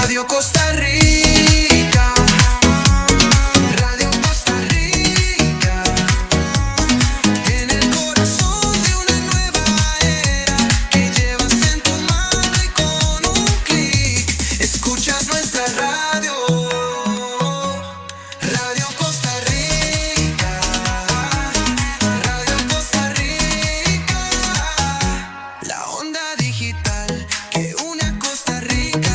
Radio Costa Rica, Radio Costa Rica, en el corazón de una nueva era que llevas en tu mano y con un clic escuchas nuestra radio. Radio Costa Rica, Radio Costa Rica, la onda digital que une a Costa Rica.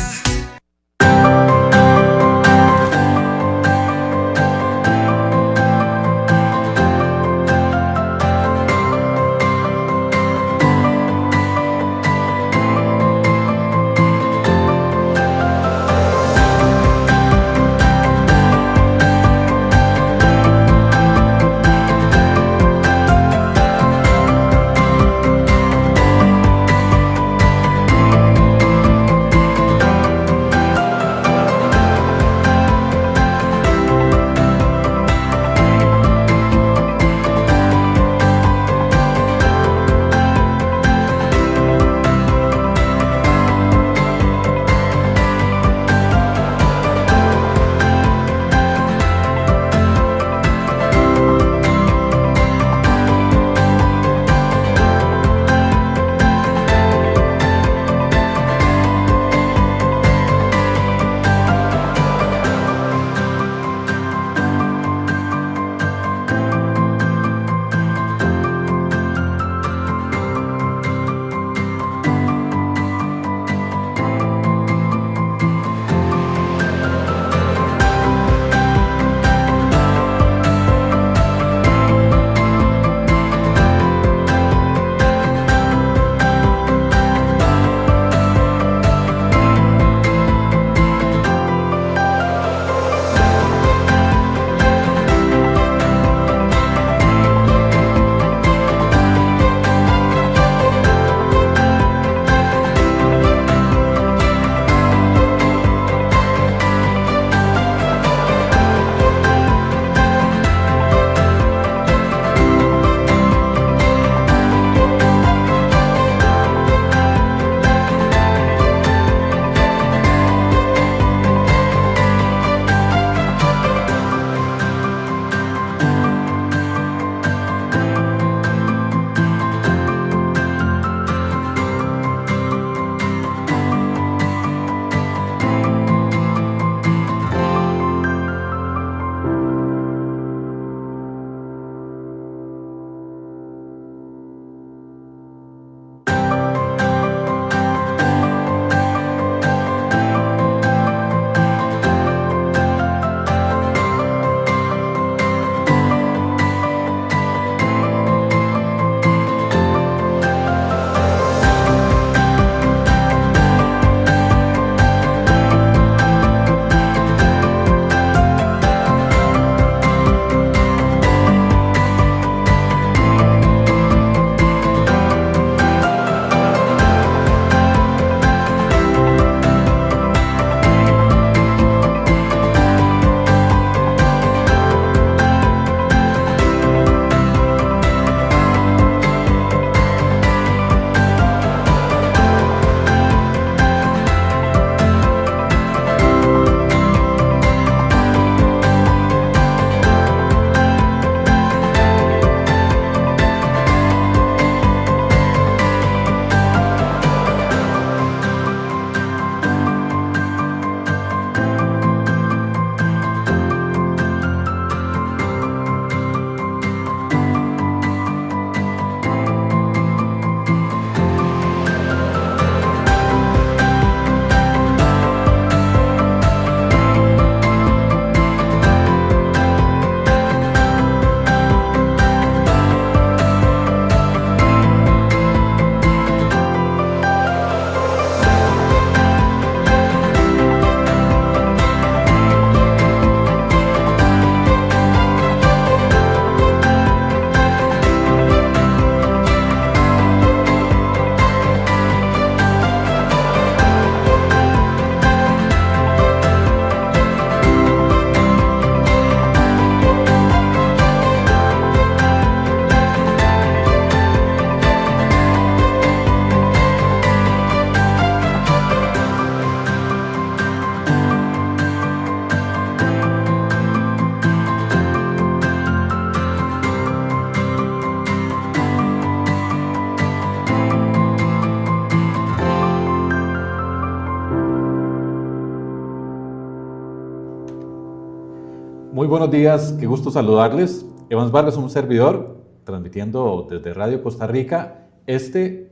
Muy buenos días, qué gusto saludarles. Evans Vargas, un servidor, transmitiendo desde Radio Costa Rica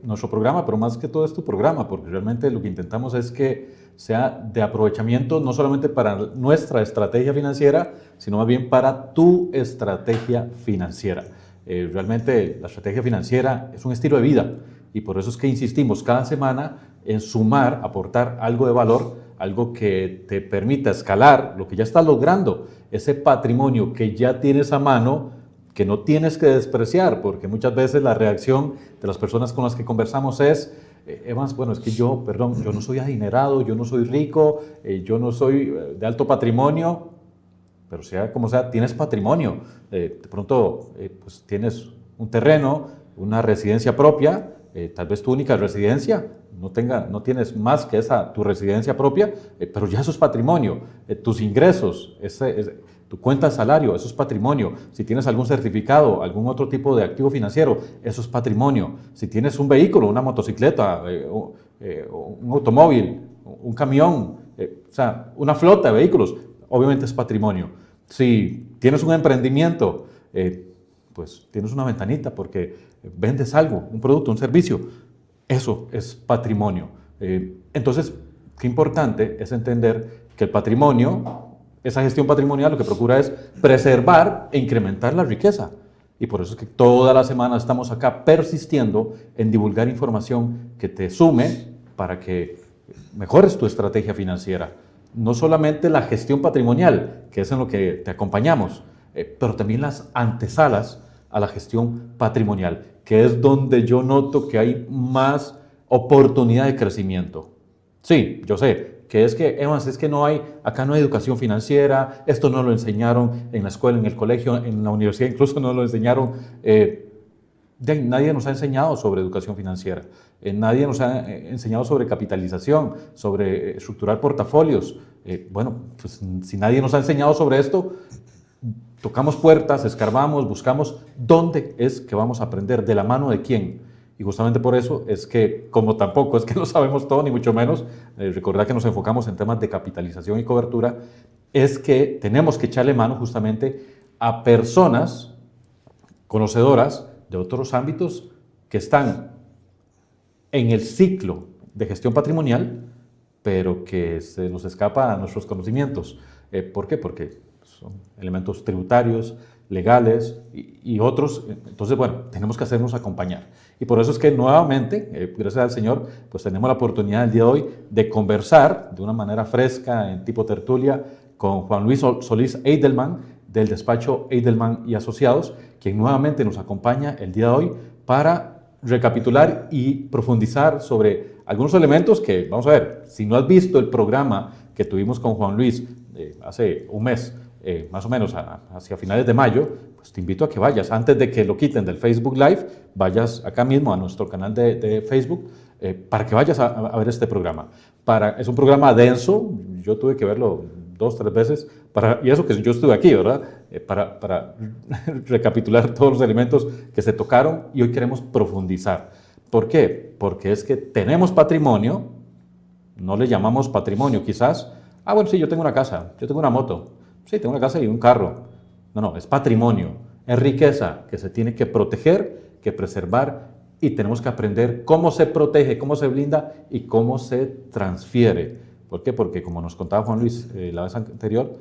nuestro programa, pero más que todo es tu programa, porque realmente lo que intentamos es que sea de aprovechamiento no solamente para nuestra estrategia financiera, sino más bien para tu estrategia financiera. Realmente la estrategia financiera es un estilo de vida y por eso es que insistimos cada semana en sumar, aportar algo de valor, algo que te permita escalar lo que ya estás logrando, ese patrimonio que ya tienes a mano, que no tienes que despreciar, porque muchas veces la reacción de las personas con las que conversamos es, Evans, bueno, es que yo no soy adinerado, yo no soy rico, yo no soy de alto patrimonio, pero sea como sea, tienes patrimonio. De pronto, pues tienes un terreno, una residencia propia, tal vez tu única residencia, no tienes más que tu residencia propia, pero ya eso es patrimonio. Tus ingresos, tu cuenta de salario, eso es patrimonio. Si tienes algún certificado, algún otro tipo de activo financiero, eso es patrimonio. Si tienes un vehículo, una motocicleta, un automóvil, un camión, o sea, una flota de vehículos, obviamente es patrimonio. Si tienes un emprendimiento, pues tienes una ventanita porque vendes algo, un producto, un servicio, eso es patrimonio. Entonces, qué importante es entender que el patrimonio, esa gestión patrimonial lo que procura es preservar e incrementar la riqueza. Y por eso es que toda la semana estamos acá persistiendo en divulgar información que te sume para que mejores tu estrategia financiera. No solamente la gestión patrimonial, que es en lo que te acompañamos, pero también las antesalas a la gestión patrimonial, que es donde yo noto que hay más oportunidad de crecimiento. Sí, yo sé, Evans, es que acá no hay educación financiera, esto no lo enseñaron en la escuela, en el colegio, en la universidad, incluso no lo enseñaron. Nadie nos ha enseñado sobre educación financiera, nadie nos ha enseñado sobre capitalización, sobre estructurar portafolios. Bueno, pues si nadie nos ha enseñado sobre esto, tocamos puertas, escarbamos, buscamos dónde es que vamos a aprender, de la mano de quién. Y justamente por eso es que, como tampoco es que lo sabemos todo, ni mucho menos, recordad que nos enfocamos en temas de capitalización y cobertura, es que tenemos que echarle mano justamente a personas conocedoras de otros ámbitos que están en el ciclo de gestión patrimonial, pero que se nos escapa a nuestros conocimientos. ¿Por qué? Porque son elementos tributarios, legales y otros. Entonces, bueno, tenemos que hacernos acompañar. Y por eso es que nuevamente, gracias al Señor, pues tenemos la oportunidad el día de hoy de conversar de una manera fresca, en tipo tertulia, con Juan Luis Solís Eidelman, del despacho Eidelman y Asociados, quien nuevamente nos acompaña el día de hoy para recapitular y profundizar sobre algunos elementos que, vamos a ver, si no has visto el programa que tuvimos con Juan Luis hace un mes, más o menos hacia finales de mayo, pues te invito a que vayas, antes de que lo quiten del Facebook Live, vayas acá mismo a nuestro canal de Facebook para que vayas a ver este programa. Es un programa denso, yo tuve que verlo 2 o 3 veces, y eso que yo estuve aquí, ¿verdad? Para recapitular todos los elementos que se tocaron y hoy queremos profundizar. ¿Por qué? Porque es que tenemos patrimonio, no le llamamos patrimonio quizás. Bueno, sí, yo tengo una casa, yo tengo una moto, sí, tengo una casa y un carro. No, es patrimonio, es riqueza que se tiene que proteger, que preservar y tenemos que aprender cómo se protege, cómo se blinda y cómo se transfiere. ¿Por qué? Porque como nos contaba Juan Luis la vez anterior,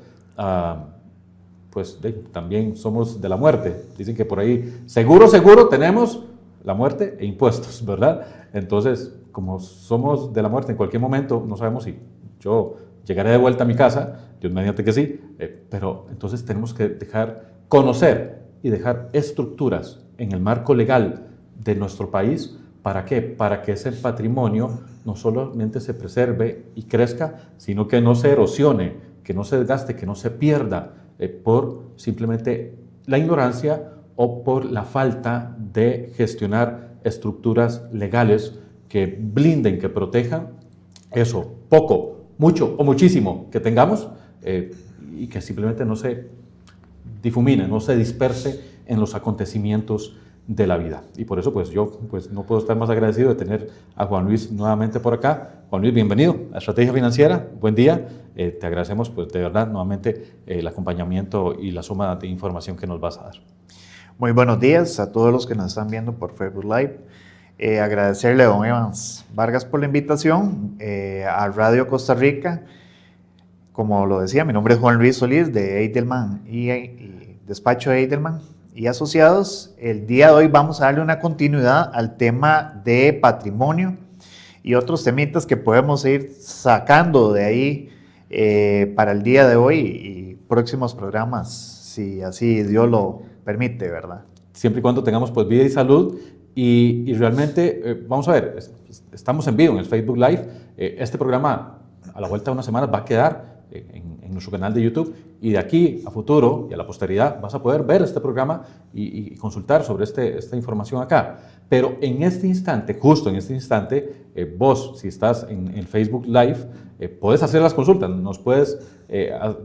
pues también somos de la muerte. Dicen que por ahí seguro tenemos la muerte e impuestos, ¿verdad? Entonces, como somos de la muerte en cualquier momento, no sabemos si yo llegaré de vuelta a mi casa, Dios mediante que sí, pero entonces tenemos que conocer y dejar estructuras en el marco legal de nuestro país. ¿Para qué? Para que ese patrimonio no solamente se preserve y crezca, sino que no se erosione, que no se desgaste, que no se pierda por simplemente la ignorancia o por la falta de gestionar estructuras legales que blinden, que protejan eso poco, mucho o muchísimo que tengamos y que simplemente no se difumine, no se disperse en los acontecimientos de la vida. Y por eso pues yo no puedo estar más agradecido de tener a Juan Luis nuevamente por acá Juan Luis, bienvenido a Estrategia Financiera. Buen día. Te agradecemos, pues, de verdad, nuevamente el acompañamiento y la suma de información que nos vas a dar. Muy buenos días a todos los que nos están viendo por Facebook Live. Agradecerle a don Evans Vargas por la invitación a Radio Costa Rica. Como lo decía, mi nombre es Juan Luis Solís de Eidelman y Despacho Eidelman y Asociados. El día de hoy vamos a darle una continuidad al tema de patrimonio y otros temitas que podemos ir sacando de ahí para el día de hoy y próximos programas, si así Dios lo permite, ¿verdad? Siempre y cuando tengamos, pues, vida y salud. Y realmente, vamos a ver, estamos en vivo en el Facebook Live. Este programa, a la vuelta de unas semanas, va a quedar en nuestro canal de YouTube, y de aquí a futuro y a la posteridad vas a poder ver este programa y consultar sobre esta información acá. Pero en este instante, justo en este instante, vos, si estás en el Facebook Live, puedes hacer las consultas, nos puedes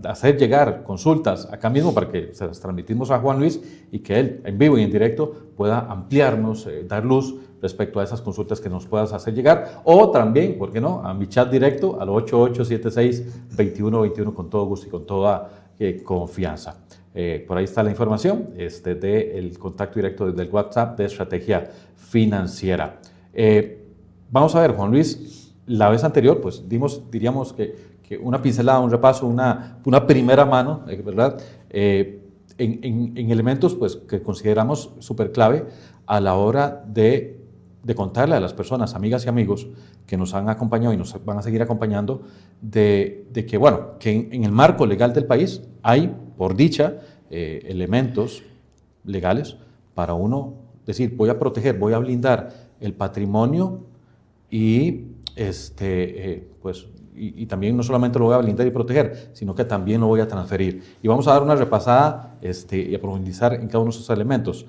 hacer llegar consultas acá mismo para que se las transmitimos a Juan Luis y que él, en vivo y en directo, pueda ampliarnos, dar luz respecto a esas consultas que nos puedas hacer llegar, o también, ¿por qué no?, a mi chat directo al 8876-2121 con todo gusto y con toda confianza. Por ahí está la información del contacto directo desde el WhatsApp de Estrategia Financiera. Vamos a ver, Juan Luis, la vez anterior, pues diríamos que una pincelada, un repaso, una primera mano, ¿verdad?, en elementos, pues, que consideramos súper clave a la hora de contarle a las personas, amigas y amigos que nos han acompañado y nos van a seguir acompañando, de que, bueno, que en el marco legal del país hay, por dicha, elementos legales para uno decir, voy a proteger, voy a blindar el patrimonio y, y también no solamente lo voy a blindar y proteger, sino que también lo voy a transferir. Y vamos a dar una repasada y a profundizar en cada uno de esos elementos.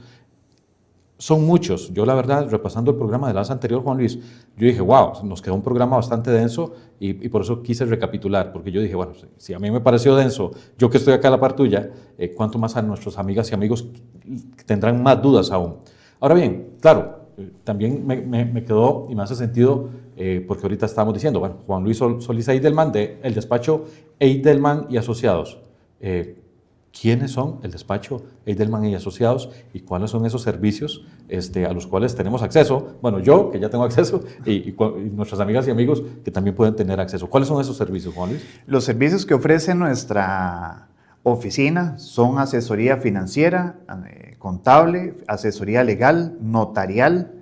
Son muchos. Yo, la verdad, repasando el programa de la vez anterior, Juan Luis, yo dije, wow, nos quedó un programa bastante denso y por eso quise recapitular, porque yo dije, bueno, si a mí me pareció denso, yo que estoy acá a la par tuya, ¿cuánto más a nuestras amigas y amigos que tendrán más dudas aún? Ahora bien, claro, también me quedó y me hace sentido, porque ahorita estábamos diciendo, bueno, Juan Luis Solís Eidelman, del despacho Eidelman y Asociados. ¿Quiénes son el despacho Eidelman y Asociados y cuáles son esos servicios a los cuales tenemos acceso? Bueno, yo, que ya tengo acceso, y nuestras amigas y amigos que también pueden tener acceso. ¿Cuáles son esos servicios, Juan Luis? Los servicios que ofrece nuestra oficina son asesoría financiera, contable, asesoría legal, notarial.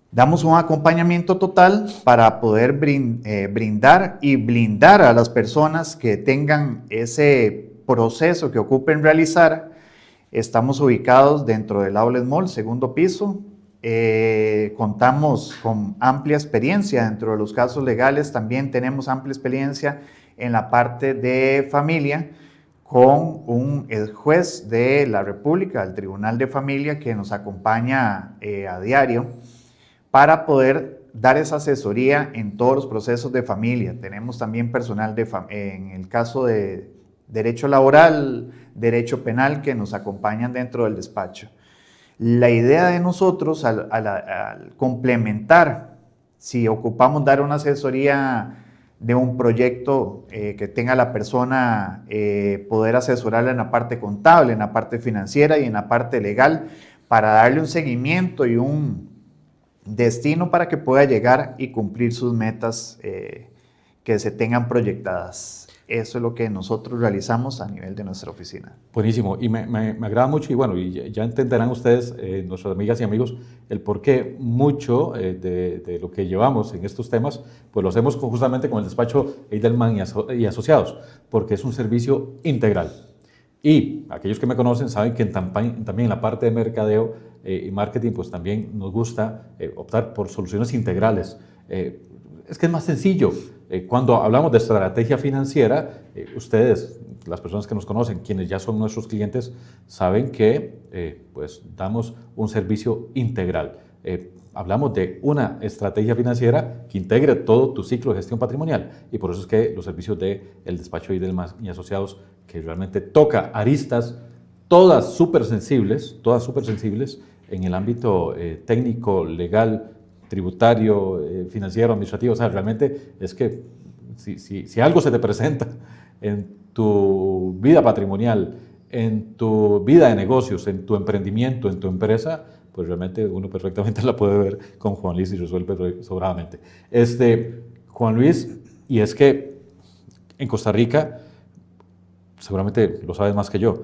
Damos un acompañamiento total para poder brindar y blindar a las personas que tengan ese proceso que ocupen realizar. Estamos ubicados dentro del Outlet Mall, segundo piso. Contamos con amplia experiencia dentro de los casos legales. También tenemos amplia experiencia en la parte de familia con el juez de la República, el Tribunal de Familia, que nos acompaña a diario para poder dar esa asesoría en todos los procesos de familia. Tenemos también personal en el caso de derecho laboral, derecho penal, que nos acompañan dentro del despacho. La idea de nosotros, al complementar, si ocupamos dar una asesoría de un proyecto que tenga la persona, poder asesorarla en la parte contable, en la parte financiera y en la parte legal, para darle un seguimiento y un destino para que pueda llegar y cumplir sus metas que se tengan proyectadas. Eso es lo que nosotros realizamos a nivel de nuestra oficina. Buenísimo, y me agrada mucho, y bueno, y ya entenderán ustedes, nuestras amigas y amigos, el por qué mucho de lo que llevamos en estos temas, pues lo hacemos justamente con el despacho Eidelman y Asociados, porque es un servicio integral. Y aquellos que me conocen saben que también en la parte de mercadeo y marketing, pues también nos gusta optar por soluciones integrales. Es que es más sencillo. Cuando hablamos de estrategia financiera, ustedes, las personas que nos conocen, quienes ya son nuestros clientes, saben que pues damos un servicio integral. Hablamos de una estrategia financiera que integre todo tu ciclo de gestión patrimonial, y por eso es que los servicios del despacho Eidelman y Asociados, que realmente toca aristas todas súper sensibles en el ámbito técnico, legal, tributario, financiero, administrativo. O sea, realmente es que si algo se te presenta en tu vida patrimonial, en tu vida de negocios, en tu emprendimiento, en tu empresa, pues realmente uno perfectamente la puede ver con Juan Luis y resuelve sobradamente. Juan Luis, y es que en Costa Rica, seguramente lo sabes más que yo,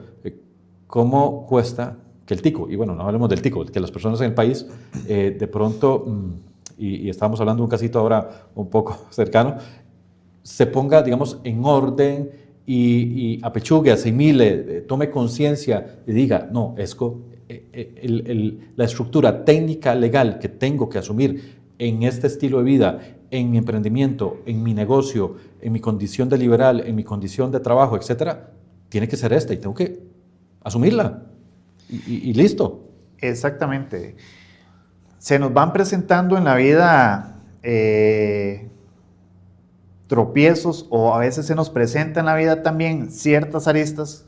¿cómo cuesta que el tico, y bueno, no hablemos del tico, que las personas en el país de pronto, y estamos hablando de un casito ahora un poco cercano, se ponga, digamos, en orden y apechugue, asimile, tome conciencia y diga, no, la estructura técnica legal que tengo que asumir en este estilo de vida, en mi emprendimiento, en mi negocio, en mi condición de liberal, en mi condición de trabajo, etcétera, tiene que ser esta y tengo que asumirla y listo. Exactamente. Se nos van presentando en la vida tropiezos, o a veces se nos presenta en la vida también ciertas aristas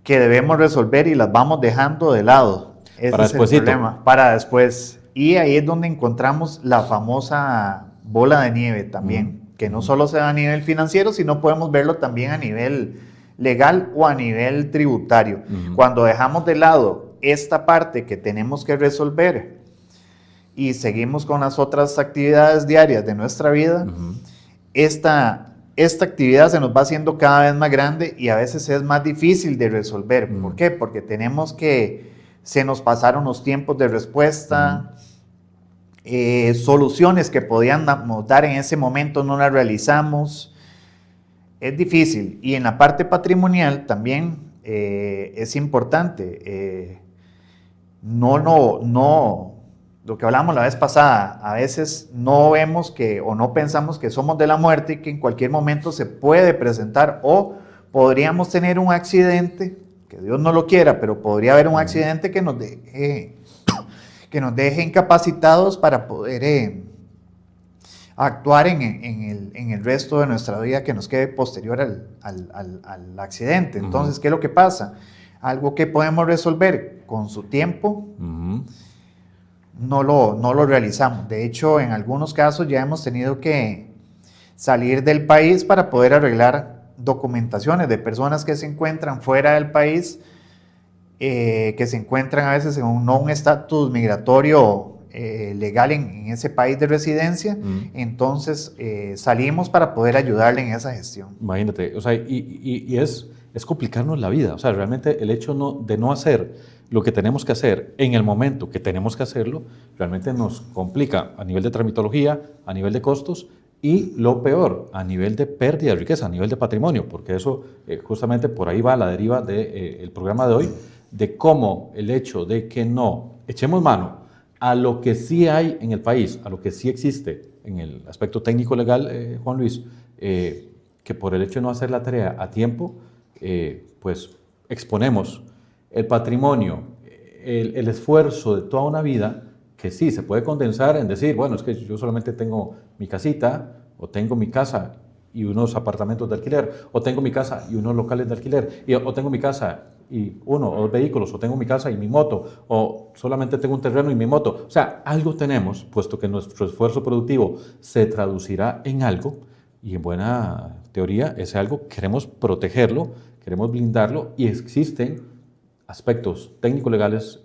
que debemos resolver y las vamos dejando de lado. Ese Para es el despuesito. problema, para después. Y ahí es donde encontramos la famosa bola de nieve también, que no solo se da a nivel financiero, sino podemos verlo también a nivel legal o a nivel tributario. Cuando dejamos de lado esta parte que tenemos que resolver y seguimos con las otras actividades diarias de nuestra vida, esta actividad se nos va haciendo cada vez más grande y a veces es más difícil de resolver. ¿Por qué? Porque se nos pasaron los tiempos de respuesta, soluciones que podíamos dar en ese momento no las realizamos. Es difícil. Y en la parte patrimonial también es importante. Lo que hablamos la vez pasada, a veces no vemos o no pensamos que somos de la muerte y que en cualquier momento se puede presentar, o podríamos tener un accidente, que Dios no lo quiera, pero podría haber un accidente que nos deje incapacitados para poder actuar en el resto de nuestra vida que nos quede posterior al accidente. Entonces, ¿qué es lo que pasa? Algo que podemos resolver con su tiempo, no lo realizamos. De hecho, en algunos casos ya hemos tenido que salir del país para poder arreglar documentaciones de personas que se encuentran fuera del país, que se encuentran a veces en un estatus migratorio legal en ese país de residencia. Entonces salimos para poder ayudarle en esa gestión. Imagínate, o sea, y es complicarnos la vida. O sea, realmente el hecho de no hacer lo que tenemos que hacer en el momento que tenemos que hacerlo, realmente nos complica a nivel de tramitología, a nivel de costos y, lo peor, a nivel de pérdida de riqueza, a nivel de patrimonio, porque eso justamente por ahí va la deriva del programa de hoy, de cómo el hecho de que no echemos mano a lo que sí hay en el país, a lo que sí existe en el aspecto técnico legal, Juan Luis, que por el hecho de no hacer la tarea a tiempo, pues exponemos el patrimonio, el esfuerzo de toda una vida, que sí se puede condensar en decir, bueno, es que yo solamente tengo mi casita, o tengo mi casa y unos apartamentos de alquiler, o tengo mi casa y unos locales de alquiler, o tengo mi casa y uno o dos vehículos, o tengo mi casa y mi moto, o solamente tengo un terreno y mi moto. O sea, algo tenemos, puesto que nuestro esfuerzo productivo se traducirá en algo, y en buena teoría ese algo queremos protegerlo, queremos blindarlo, y existen aspectos técnico-legales,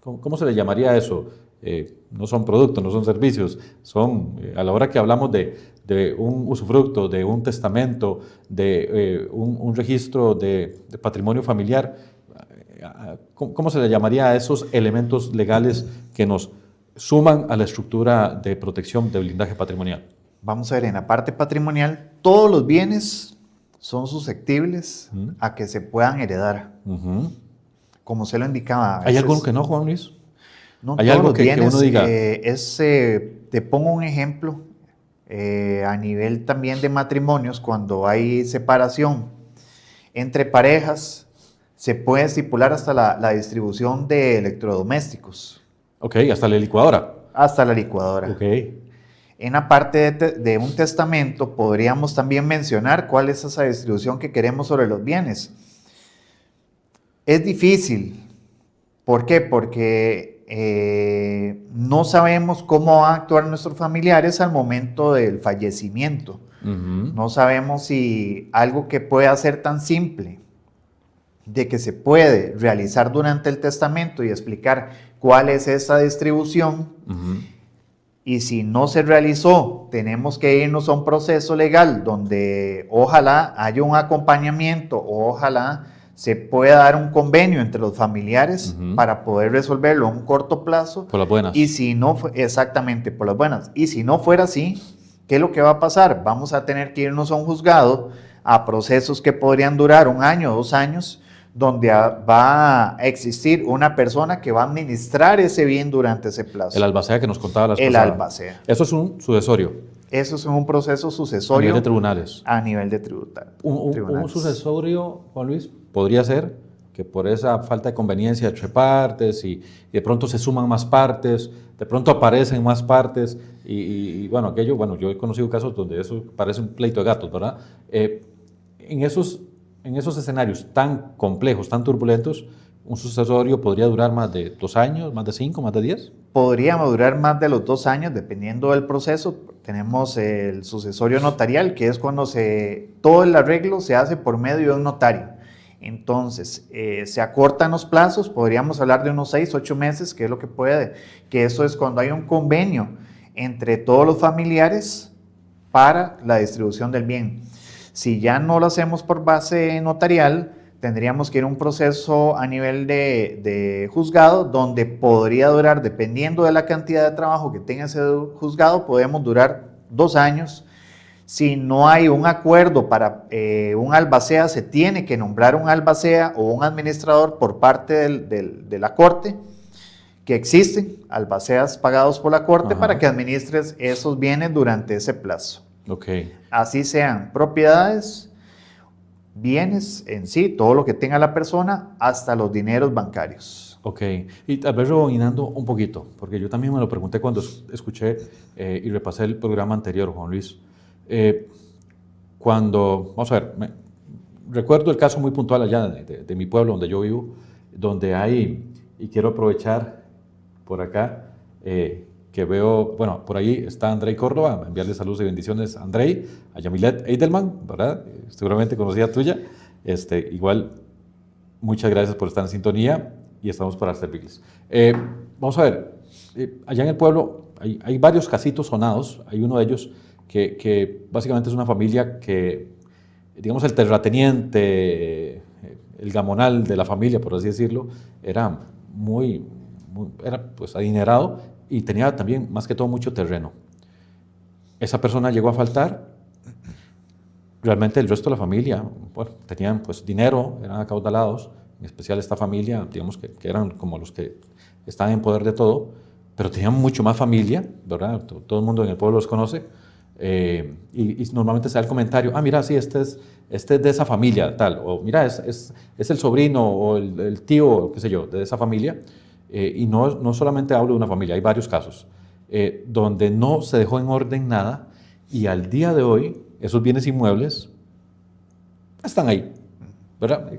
¿cómo se le llamaría eso? No son productos, no son servicios, son, a la hora que hablamos de un usufructo, de un testamento, de un registro de patrimonio familiar, ¿cómo se le llamaría a esos elementos legales que nos suman a la estructura de protección de blindaje patrimonial? Vamos a ver, en la parte patrimonial, todos los bienes son susceptibles a que se puedan heredar. Como se lo indicaba. ¿Hay alguno que no, Juan Luis? No, ¿Hay todos algo los que bienes, uno diga? te pongo un ejemplo. A nivel también de matrimonios, cuando hay separación entre parejas, se puede estipular hasta la distribución de electrodomésticos. Ok, hasta la licuadora. Hasta la licuadora. Ok. En la parte de un testamento podríamos también mencionar cuál es esa distribución que queremos sobre los bienes. Es difícil. ¿Por qué? Porque no sabemos cómo van a actuar nuestros familiares al momento del fallecimiento. No sabemos si algo que pueda ser tan simple, de que se puede realizar durante el testamento y explicar cuál es esa distribución, y si no se realizó, tenemos que irnos a un proceso legal donde ojalá haya un acompañamiento, o ojalá se pueda dar un convenio entre los familiares para poder resolverlo en un corto plazo. Por las buenas. Y si no, exactamente, por las buenas. Y si no fuera así, ¿qué es lo que va a pasar? Vamos a tener que irnos a un juzgado, a procesos que podrían durar 1 año o 2 años, donde va a existir una persona que va a administrar ese bien durante ese plazo. El albacea que nos contaba la El pasada. albacea. Eso es un sucesorio. Eso es un proceso sucesorio. A nivel de tribunales. A nivel de Un tribunales. sucesorio, Juan Luis, podría ser que por esa falta de conveniencia entre partes y de pronto se suman más partes, de pronto aparecen más partes y bueno, aquello, bueno, yo he conocido casos donde eso parece un pleito de gatos, ¿verdad? En esos escenarios tan complejos, tan turbulentos, un sucesorio podría durar más de 2 años, más de 5, más de 10. Podría durar más de los 2 años, dependiendo del proceso. Tenemos el sucesorio notarial, que es cuando todo el arreglo se hace por medio de un notario. Entonces, se acortan los plazos, podríamos hablar de unos 6, 8 meses, que es lo que puede, que eso es cuando hay un convenio entre todos los familiares para la distribución del bien. Si ya no lo hacemos por base notarial, tendríamos que ir a un proceso a nivel de juzgado, donde podría durar, dependiendo de la cantidad de trabajo que tenga ese juzgado, podemos durar 2 años. Si no hay un acuerdo para un albacea, se tiene que nombrar un albacea o un administrador por parte de la corte, que existen albaceas pagados por la corte para que administres esos bienes durante ese plazo. Así sean propiedades, bienes en sí, todo lo que tenga la persona, hasta los dineros bancarios. Y tal vez rebobinando un poquito, porque yo también me lo pregunté cuando escuché y repasé el programa anterior, Juan Luis. Vamos a ver, recuerdo el caso muy puntual allá de mi pueblo, donde yo vivo, donde hay, y quiero aprovechar por acá, que veo, bueno, por ahí está Andrei Córdoba, enviarle saludos y bendiciones a Andrei, a Yamilet Eidelman, ¿verdad? Seguramente conocida tuya. Igual, muchas gracias por estar en sintonía y estamos para servirles. Vamos a ver, allá en el pueblo hay varios casitos sonados, hay uno de ellos que básicamente es una familia que, digamos, el terrateniente, el gamonal de la familia, por así decirlo, era era pues adinerado y tenía también, más que todo, mucho terreno. Esa persona llegó a faltar. Realmente el resto de la familia, bueno, tenían pues dinero, eran acaudalados, en especial esta familia, digamos que eran como los que estaban en poder de todo, pero tenían mucho más familia, ¿verdad? Todo el mundo en el pueblo los conoce, y normalmente se da el comentario, mira, sí, este es de esa familia, tal, o mira, es el sobrino o el tío, qué sé yo, de esa familia. Y no solamente hablo de una familia, hay varios casos donde no se dejó en orden nada y al día de hoy esos bienes inmuebles están ahí, ¿verdad?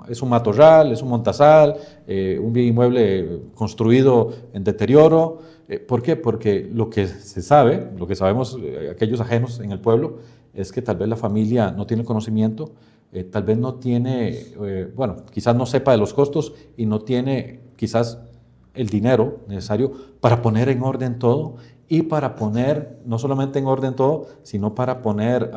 Es un matorral, es un montazal, un bien inmueble construido en deterioro. ¿Por qué? Porque lo que se sabe, lo que sabemos aquellos ajenos en el pueblo, es que tal vez la familia no tiene conocimiento, tal vez no tiene, bueno, quizás no sepa de los costos y no tiene quizás el dinero necesario para poner en orden todo y para poner, no solamente en orden todo, sino para poner,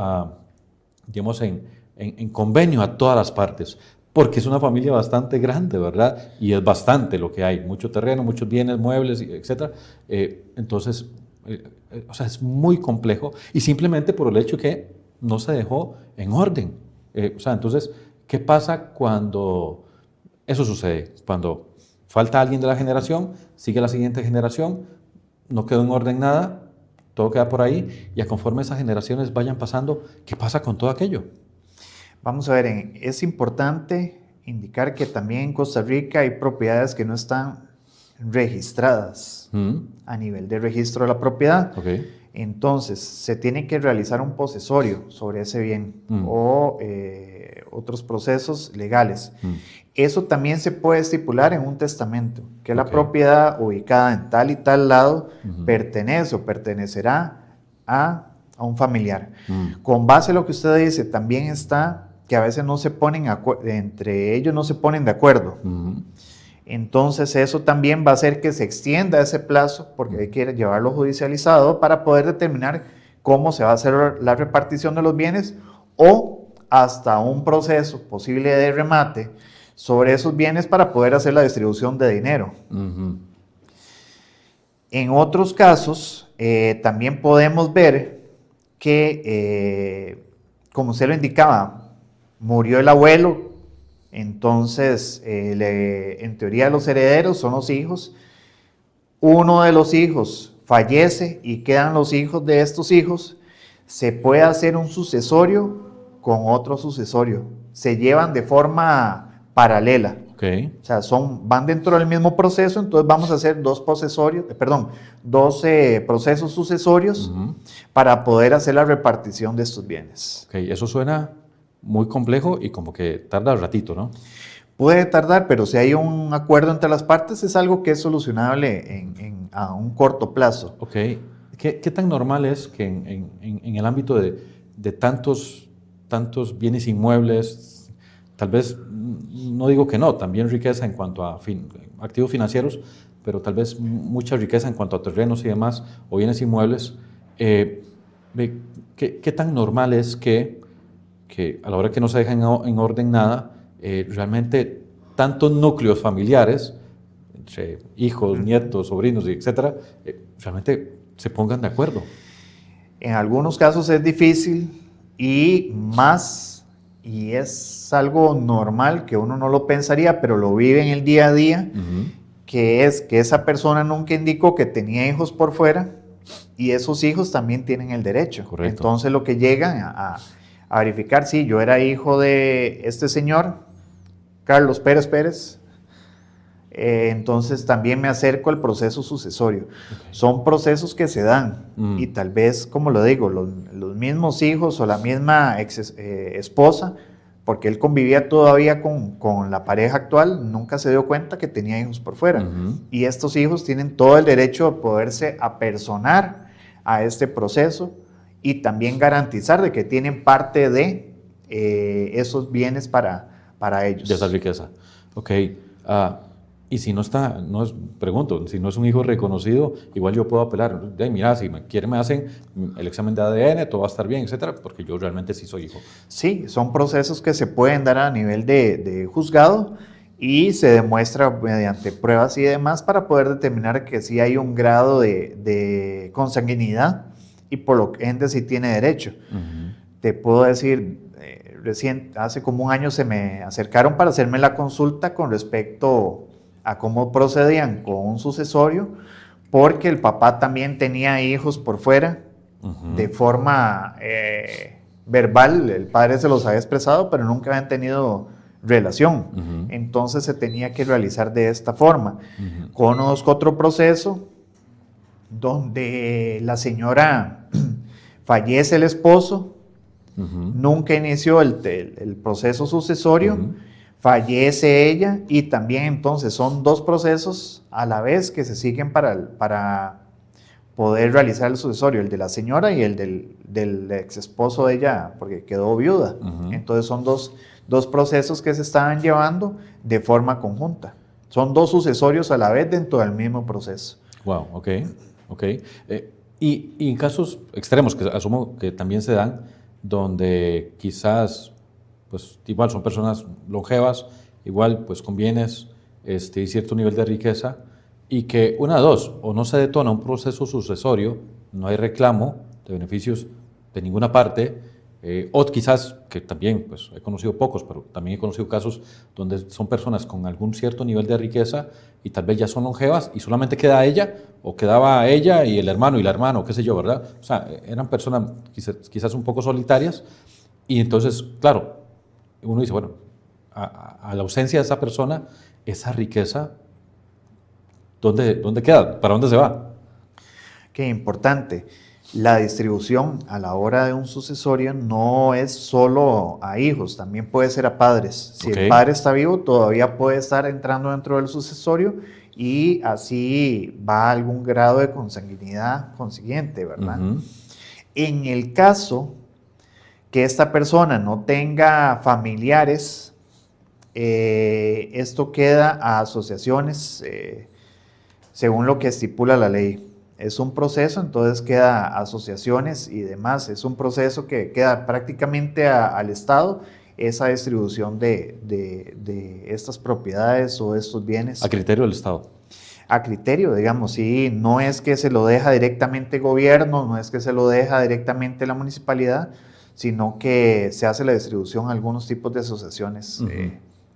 digamos, en convenio a todas las partes, porque es una familia bastante grande, ¿verdad? Y es bastante lo que hay, mucho terreno, muchos bienes, muebles, etc. Entonces, o sea, es muy complejo y simplemente por el hecho que no se dejó en orden. O sea, entonces, ¿qué pasa cuando eso sucede? Cuando falta alguien de la generación, sigue la siguiente generación, no quedó en orden nada, todo queda por ahí, y a conforme esas generaciones vayan pasando, ¿qué pasa con todo aquello? Vamos a ver, es importante indicar que también en Costa Rica hay propiedades que no están registradas a nivel de registro de la propiedad. Entonces, se tiene que realizar un posesorio sobre ese bien o otros procesos legales. Eso también se puede estipular en un testamento, que la propiedad ubicada en tal y tal lado pertenece o pertenecerá a un familiar. Con base a lo que usted dice, también está que a veces no se ponen entre ellos no se ponen de acuerdo. Entonces eso también va a hacer que se extienda ese plazo, porque hay que llevarlo judicializado para poder determinar cómo se va a hacer la repartición de los bienes o hasta un proceso posible de remate sobre esos bienes para poder hacer la distribución de dinero. En otros casos, también podemos ver que, como usted lo indicaba, murió el abuelo. Entonces, en teoría los herederos son los hijos. Uno de los hijos fallece y quedan los hijos de estos hijos. Se puede hacer un sucesorio con otro sucesorio. Se llevan de forma paralela. O sea, van dentro del mismo proceso, entonces vamos a hacer dos procesos sucesorios para poder hacer la repartición de estos bienes. Eso suena muy complejo y como que tarda un ratito, ¿no? Puede tardar, pero si hay un acuerdo entre las partes, es algo que es solucionable a un corto plazo. ¿Qué tan normal es que en el ámbito de tantos bienes inmuebles, tal vez, no digo que no, también riqueza en cuanto a activos financieros, pero tal vez mucha riqueza en cuanto a terrenos y demás, o bienes inmuebles, ¿qué tan normal es que a la hora que no se deja en orden nada, realmente tantos núcleos familiares, entre hijos, nietos, sobrinos, etcétera, realmente se pongan de acuerdo? En algunos casos es difícil y es algo normal que uno no lo pensaría, pero lo vive en el día a día, que es que esa persona nunca indicó que tenía hijos por fuera y esos hijos también tienen el derecho. Correcto. Entonces lo que llegan a verificar, sí, yo era hijo de este señor, Carlos Pérez, entonces también me acerco al proceso sucesorio. Son procesos que se dan y tal vez, como lo digo, los mismos hijos o la misma esposa, porque él convivía todavía con la pareja actual, nunca se dio cuenta que tenía hijos por fuera. Y estos hijos tienen todo el derecho a poderse apersonar a este proceso y también garantizar de que tienen parte de esos bienes para ellos. De esa riqueza. Y si no está, pregunto, si no es un hijo reconocido, igual yo puedo apelar. Mira, si me quieren, me hacen el examen de ADN, todo va a estar bien, etcétera, porque yo realmente sí soy hijo. Sí, son procesos que se pueden dar a nivel de juzgado y se demuestra mediante pruebas y demás para poder determinar que sí hay un grado de consanguinidad y por lo que ende sí tiene derecho. Te puedo decir, hace como un año se me acercaron para hacerme la consulta con respecto a cómo procedían con un sucesorio, porque el papá también tenía hijos por fuera, de forma verbal, el padre se los había expresado, pero nunca habían tenido relación. Entonces se tenía que realizar de esta forma. Conozco otro proceso donde la señora fallece el esposo, nunca inició el proceso sucesorio, fallece ella y también entonces son dos procesos a la vez que se siguen para poder realizar el sucesorio, el de la señora y el del ex esposo de ella, porque quedó viuda. Entonces son dos procesos que se estaban llevando de forma conjunta. Son dos sucesorios a la vez dentro del mismo proceso. Wow, ok. Y en casos extremos, que asumo que también se dan, donde quizás, pues igual son personas longevas, igual pues con bienes y cierto nivel de riqueza, y que una de dos, o no se detona un proceso sucesorio, no hay reclamo de beneficios de ninguna parte, o quizás, que también pues he conocido pocos, pero también he conocido casos donde son personas con algún cierto nivel de riqueza y tal vez ya son longevas y solamente queda ella, o quedaba ella y el hermano, qué sé yo, ¿verdad? O sea, eran personas quizás un poco solitarias, y entonces, claro, uno dice, bueno, a la ausencia de esa persona, esa riqueza, ¿dónde queda? ¿Para dónde se va? Qué importante. La distribución a la hora de un sucesorio no es solo a hijos, también puede ser a padres. Si el padre está vivo, todavía puede estar entrando dentro del sucesorio y así va a algún grado de consanguinidad consiguiente, ¿verdad? En el caso que esta persona no tenga familiares, esto queda a asociaciones según lo que estipula la ley. Es un proceso, entonces queda a asociaciones y demás. Es un proceso que queda prácticamente al Estado esa distribución de estas propiedades o estos bienes. A criterio del Estado. A criterio, digamos, sí, no es que se lo deja directamente el gobierno, no es que se lo deja directamente la municipalidad, sino que se hace la distribución a algunos tipos de asociaciones.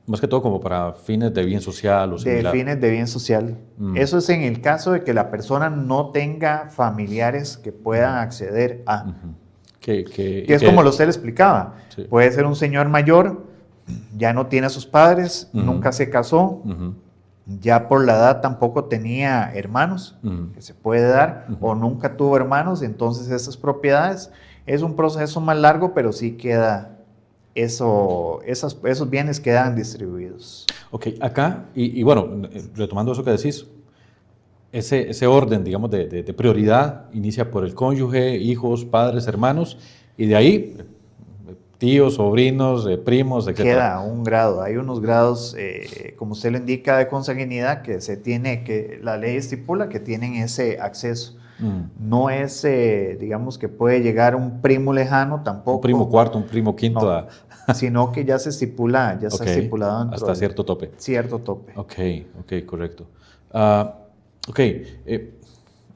Más que todo como para fines de bien social o similar. De fines de bien social. Eso es en el caso de que la persona no tenga familiares que puedan acceder a. Que es como usted le explicaba. Sí. Puede ser un señor mayor, ya no tiene a sus padres, nunca se casó, ya por la edad tampoco tenía hermanos, que se puede dar, o nunca tuvo hermanos, entonces esas propiedades es un proceso más largo, pero sí queda... esos bienes quedan distribuidos. Ok, acá, y bueno, retomando eso que decís, ese orden, digamos, de prioridad inicia por el cónyuge, hijos, padres, hermanos, y de ahí tíos, sobrinos, primos, etc. Queda un grado, hay unos grados, como usted lo indica, de consanguinidad que la ley estipula que tienen ese acceso. No es, digamos, que puede llegar un primo lejano tampoco. Un primo cuarto, un primo quinto. No, sino que ya se estipula, ya está estipulado dentro hasta cierto tope. Cierto tope. Ok, correcto.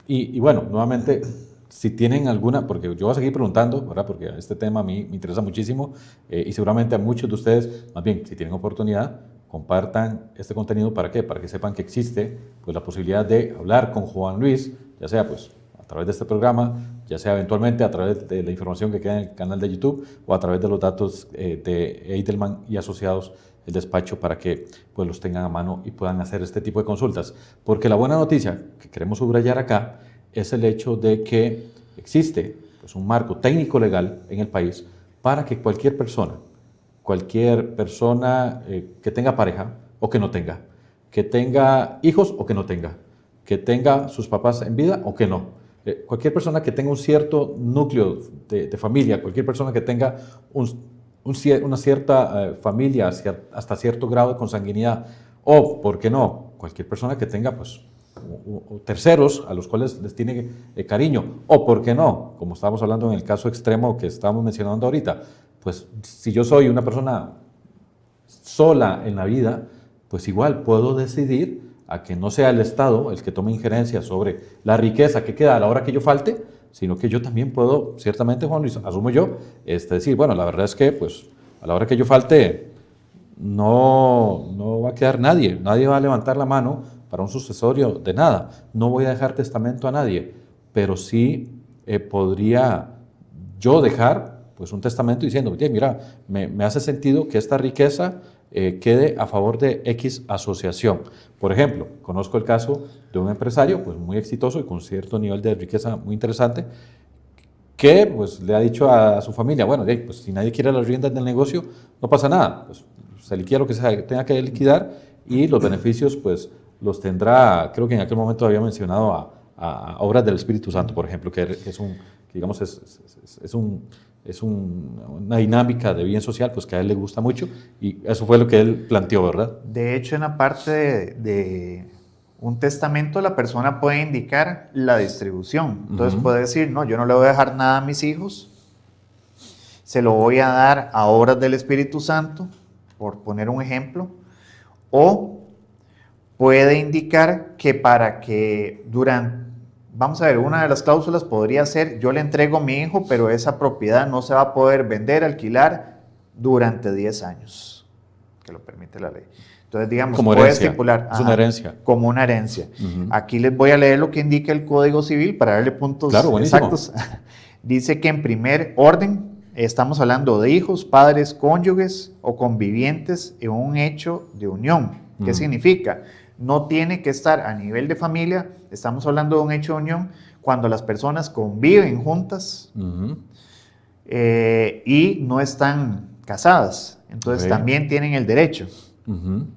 Y bueno, nuevamente, si tienen alguna, porque yo voy a seguir preguntando, ¿verdad? Porque este tema a mí me interesa muchísimo y seguramente a muchos de ustedes, más bien, si tienen oportunidad, compartan este contenido. ¿Para qué? Para que sepan que existe pues, la posibilidad de hablar con Juan Luis, ya sea pues a través de este programa, ya sea eventualmente a través de la información que queda en el canal de YouTube o a través de los datos de Edelman y Asociados, el despacho, para que pues, los tengan a mano y puedan hacer este tipo de consultas. Porque la buena noticia que queremos subrayar acá es el hecho de que existe pues, un marco técnico legal en el país para que cualquier persona que tenga pareja o que no tenga, que tenga hijos o que no tenga, que tenga sus papás en vida o que no, cualquier persona que tenga un cierto núcleo de familia, cualquier persona que tenga una cierta familia hasta cierto grado de consanguinidad, o, ¿por qué no?, cualquier persona que tenga pues, o terceros a los cuales les tiene cariño, o, ¿por qué no?, como estábamos hablando en el caso extremo que estábamos mencionando ahorita, pues si yo soy una persona sola en la vida, pues igual puedo decidir a que no sea el Estado el que tome injerencia sobre la riqueza que queda a la hora que yo falte, sino que yo también puedo, ciertamente, Juan Luis, asumo yo, decir, bueno, la verdad es que pues a la hora que yo falte no va a quedar nadie va a levantar la mano para un sucesorio de nada, no voy a dejar testamento a nadie, pero sí podría yo dejar pues un testamento diciendo, oye, mira, me hace sentido que esta riqueza quede a favor de X asociación. Por ejemplo, conozco el caso de un empresario pues, muy exitoso y con cierto nivel de riqueza muy interesante, que pues, le ha dicho a su familia, bueno, pues, si nadie quiere las riendas del negocio, no pasa nada, pues, se liquida lo que se tenga que liquidar y los beneficios pues, los tendrá, creo que en aquel momento había mencionado a obras del Espíritu Santo, por ejemplo, que es una dinámica de bien social pues que a él le gusta mucho y eso fue lo que él planteó, ¿verdad? De hecho, en la parte de un testamento la persona puede indicar la distribución. Entonces puede decir, no, yo no le voy a dejar nada a mis hijos, se lo voy a dar a obras del Espíritu Santo, por poner un ejemplo, o puede indicar que para que vamos a ver, una de las cláusulas podría ser, yo le entrego a mi hijo, pero esa propiedad no se va a poder vender, alquilar durante 10 años, que lo permite la ley. Entonces, digamos, como puede herencia. estipular. Es una herencia. Como una herencia. Aquí les voy a leer lo que indica el Código Civil para darle puntos exactos. Dice que en primer orden, estamos hablando de hijos, padres, cónyuges o convivientes en un hecho de unión. ¿Qué significa? No tiene que estar a nivel de familia, estamos hablando de un hecho de unión, cuando las personas conviven juntas y no están casadas. Entonces Ok. también tienen el derecho. Ujú.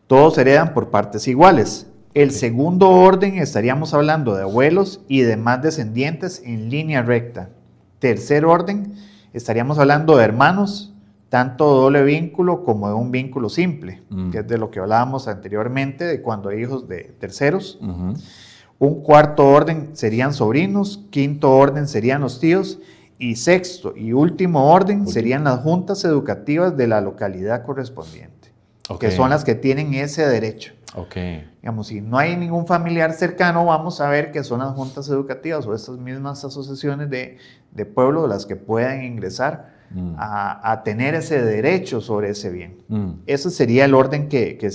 Todos heredan por partes iguales. El Ok. segundo orden estaríamos hablando de abuelos y demás descendientes en línea recta. Tercer orden estaríamos hablando de hermanos, tanto doble vínculo como de un vínculo simple, que es de lo que hablábamos anteriormente, de cuando hay hijos de terceros. Ujú. Un cuarto orden serían sobrinos, quinto orden serían los tíos y sexto y último orden serían las juntas educativas de la localidad correspondiente, Ok. que son las que tienen ese derecho. Ok. Digamos, si no hay ningún familiar cercano, vamos a ver que son las juntas educativas o estas mismas asociaciones de pueblo las que puedan ingresar a tener ese derecho sobre ese bien. Ese sería el orden que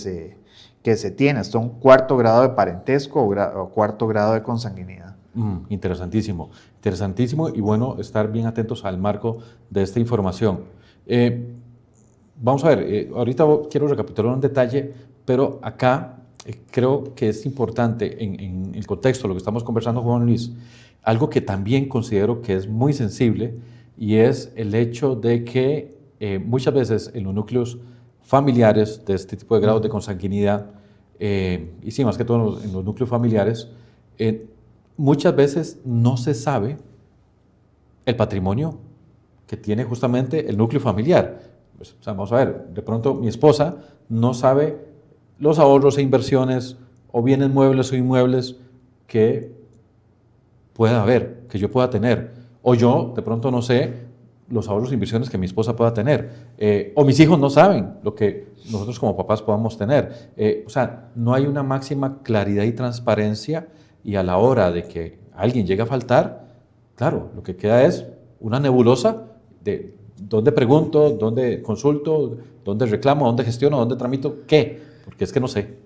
se tiene, hasta un cuarto grado de parentesco o cuarto grado de consanguinidad. Interesantísimo, interesantísimo y bueno estar bien atentos al marco de esta información. Vamos a ver, ahorita quiero recapitular un detalle, pero acá creo que es importante en el contexto de lo que estamos conversando, Juan Luis, algo que también considero que es muy sensible y es el hecho de que muchas veces en los núcleos familiares de este tipo de grados de consanguinidad, y sí, más que todo en los núcleos familiares, muchas veces no se sabe el patrimonio que tiene justamente el núcleo familiar. Pues, o sea, vamos a ver, de pronto mi esposa no sabe los ahorros e inversiones o bienes muebles o inmuebles que pueda haber, que yo pueda tener. O yo de pronto no sé los ahorros e inversiones que mi esposa pueda tener. O mis hijos no saben lo que nosotros como papás podamos tener. O sea, no hay una máxima claridad y transparencia y a la hora de que alguien llegue a faltar, claro, lo que queda es una nebulosa de dónde pregunto, dónde consulto, dónde reclamo, dónde gestiono, dónde tramito, qué, porque es que no sé.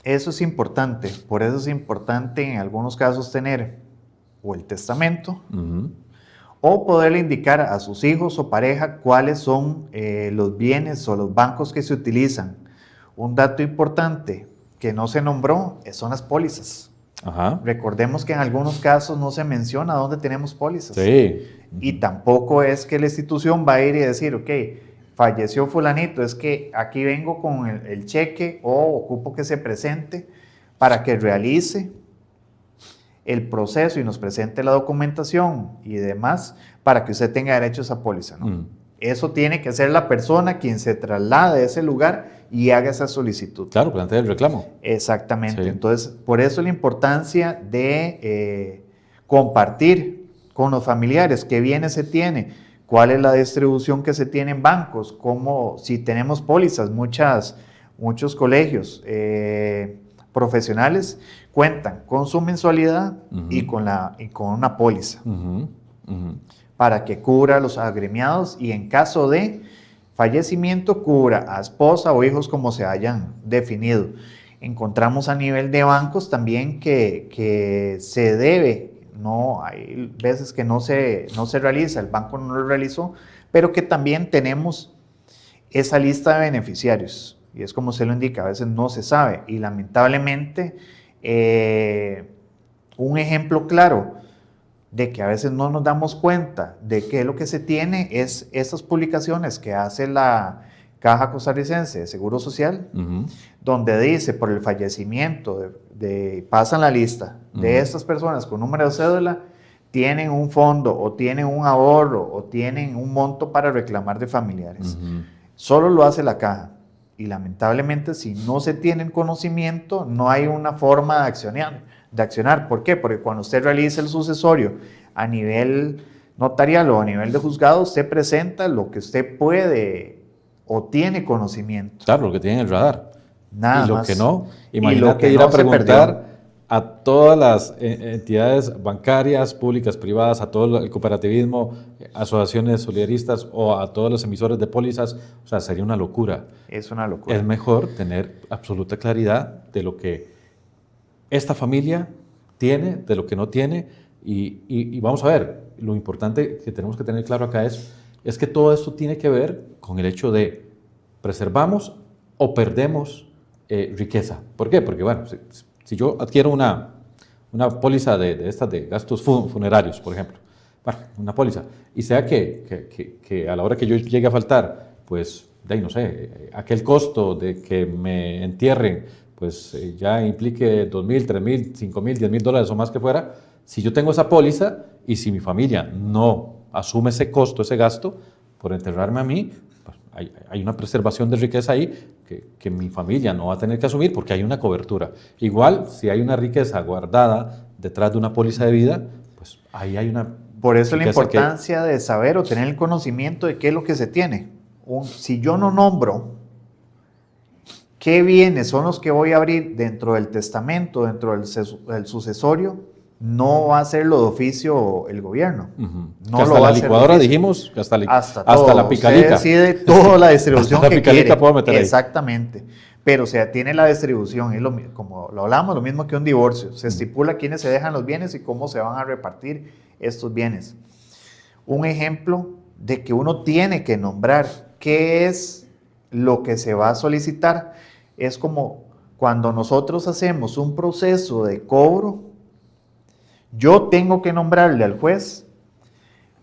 Eso es importante, por eso es importante en algunos casos tener o el testamento o poderle indicar a sus hijos o pareja cuáles son los bienes o los bancos que se utilizan. Un dato importante que no se nombró son las pólizas. Ajá. Recordemos que en algunos casos no se menciona dónde tenemos pólizas. Sí. Y tampoco es que la institución va a ir y decir, ok, falleció fulanito, es que aquí vengo con el cheque o ocupo que se presente para que realice el proceso y nos presente la documentación y demás para que usted tenga derecho a esa póliza, ¿no? Eso tiene que ser la persona quien se traslade a ese lugar y haga esa solicitud. Claro, plantea el reclamo. Exactamente. Sí. Entonces, por eso la importancia de compartir con los familiares qué bienes se tiene, cuál es la distribución que se tiene en bancos, cómo, si tenemos pólizas, muchos colegios profesionales cuentan con su mensualidad y con una póliza para que cubra a los agremiados y en caso de fallecimiento cubra a esposa o hijos como se hayan definido. Encontramos a nivel de bancos también que se debe, no hay veces que no se realiza, el banco no lo realizó, pero que también tenemos esa lista de beneficiarios. Y es como se lo indica, a veces no se sabe. Y lamentablemente, un ejemplo claro de que a veces no nos damos cuenta de que lo que se tiene es estas publicaciones que hace la Caja Costarricense de Seguro Social, donde dice por el fallecimiento, pasan la lista de estas personas con número de cédula, tienen un fondo o tienen un ahorro o tienen un monto para reclamar de familiares. Solo lo hace la Caja. Y lamentablemente, si no se tiene conocimiento, no hay una forma de accionar. ¿Por qué? Porque cuando usted realiza el sucesorio a nivel notarial o a nivel de juzgado, usted presenta lo que usted puede o tiene conocimiento. Claro, lo que tiene en el radar. Nada y lo más. que no, Y lo imagínate que ir no a se preguntar a todas las entidades bancarias, públicas, privadas, a todo el cooperativismo, asociaciones solidaristas o a todos los emisores de pólizas. O sea, sería una locura. Es una locura. Es mejor tener absoluta claridad de lo que esta familia tiene, de lo que no tiene. Y vamos a ver, lo importante que tenemos que tener claro acá es que todo esto tiene que ver con el hecho de preservamos o perdemos riqueza. ¿Por qué? Porque, bueno, si yo adquiero una póliza de estas de gastos funerarios, por ejemplo. Bueno, una póliza. Y sea que a la hora que yo llegue a faltar, pues, de ahí no sé, aquel costo de que me entierren, pues ya implique $2,000, $3,000, $5,000, $10,000 o más que fuera. Si yo tengo esa póliza y si mi familia no asume ese costo, ese gasto, por enterrarme a mí, pues hay una preservación de riqueza ahí que mi familia no va a tener que asumir porque hay una cobertura. Igual, si hay una riqueza guardada detrás de una póliza de vida, pues ahí hay una... Por eso la riqueza importancia de saber o tener el conocimiento de qué es lo que se tiene. Si yo no nombro qué bienes son los que voy a abrir dentro del testamento, dentro del sucesorio, no va a hacerlo de oficio el gobierno. No hasta lo va a hacer licuadora dijimos, hasta la picalica. Usted decide toda la distribución hasta la que picalica quiere. puedo meter ahí. Exactamente. Pero o sea, tiene la distribución, como lo hablamos, lo mismo que un divorcio. Se estipula quiénes se dejan los bienes y cómo se van a repartir estos bienes. Un ejemplo de que uno tiene que nombrar qué es lo que se va a solicitar es como cuando nosotros hacemos un proceso de cobro, yo tengo que nombrarle al juez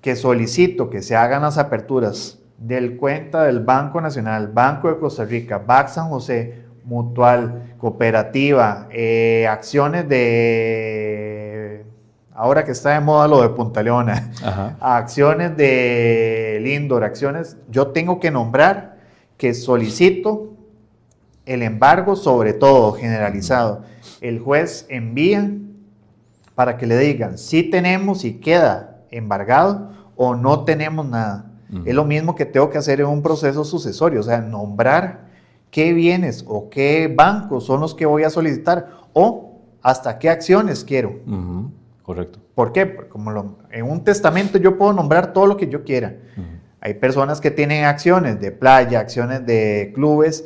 que solicito que se hagan las aperturas del cuenta del Banco Nacional, Banco de Costa Rica, BAC San José, Mutual, Cooperativa, acciones de, ahora que está de moda lo de Punta Leona, acciones de Lindor, acciones, yo tengo que nombrar que solicito el embargo, sobre todo generalizado. El juez envía para que le digan si tenemos y queda embargado o no tenemos nada. Es lo mismo que tengo que hacer en un proceso sucesorio, o sea, nombrar qué bienes o qué bancos son los que voy a solicitar o hasta qué acciones quiero. Correcto. ¿Por qué? Porque en un testamento yo puedo nombrar todo lo que yo quiera. Hay personas que tienen acciones de playa, acciones de clubes,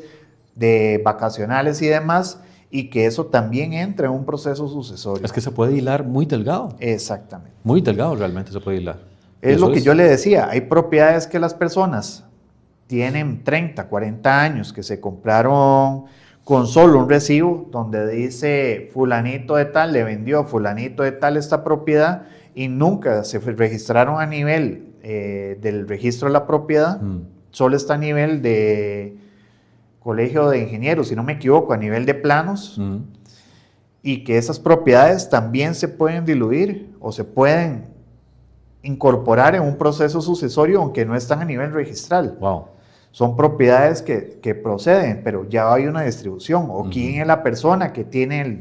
de vacacionales y demás, y que eso también entra en un proceso sucesorio. Es que se puede hilar muy delgado. Exactamente. Muy delgado realmente se puede hilar. Es lo que yo le decía, hay propiedades que las personas tienen 30, 40 años, que se compraron con solo un recibo donde dice fulanito de tal le vendió a fulanito de tal esta propiedad y nunca se registraron a nivel del registro de la propiedad, solo está a nivel de Colegio de Ingenieros, si no me equivoco, a nivel de planos, y que esas propiedades también se pueden diluir o se pueden incorporar en un proceso sucesorio aunque no están a nivel registral. Wow. Son propiedades que proceden, pero ya hay una distribución. O quién es la persona que tiene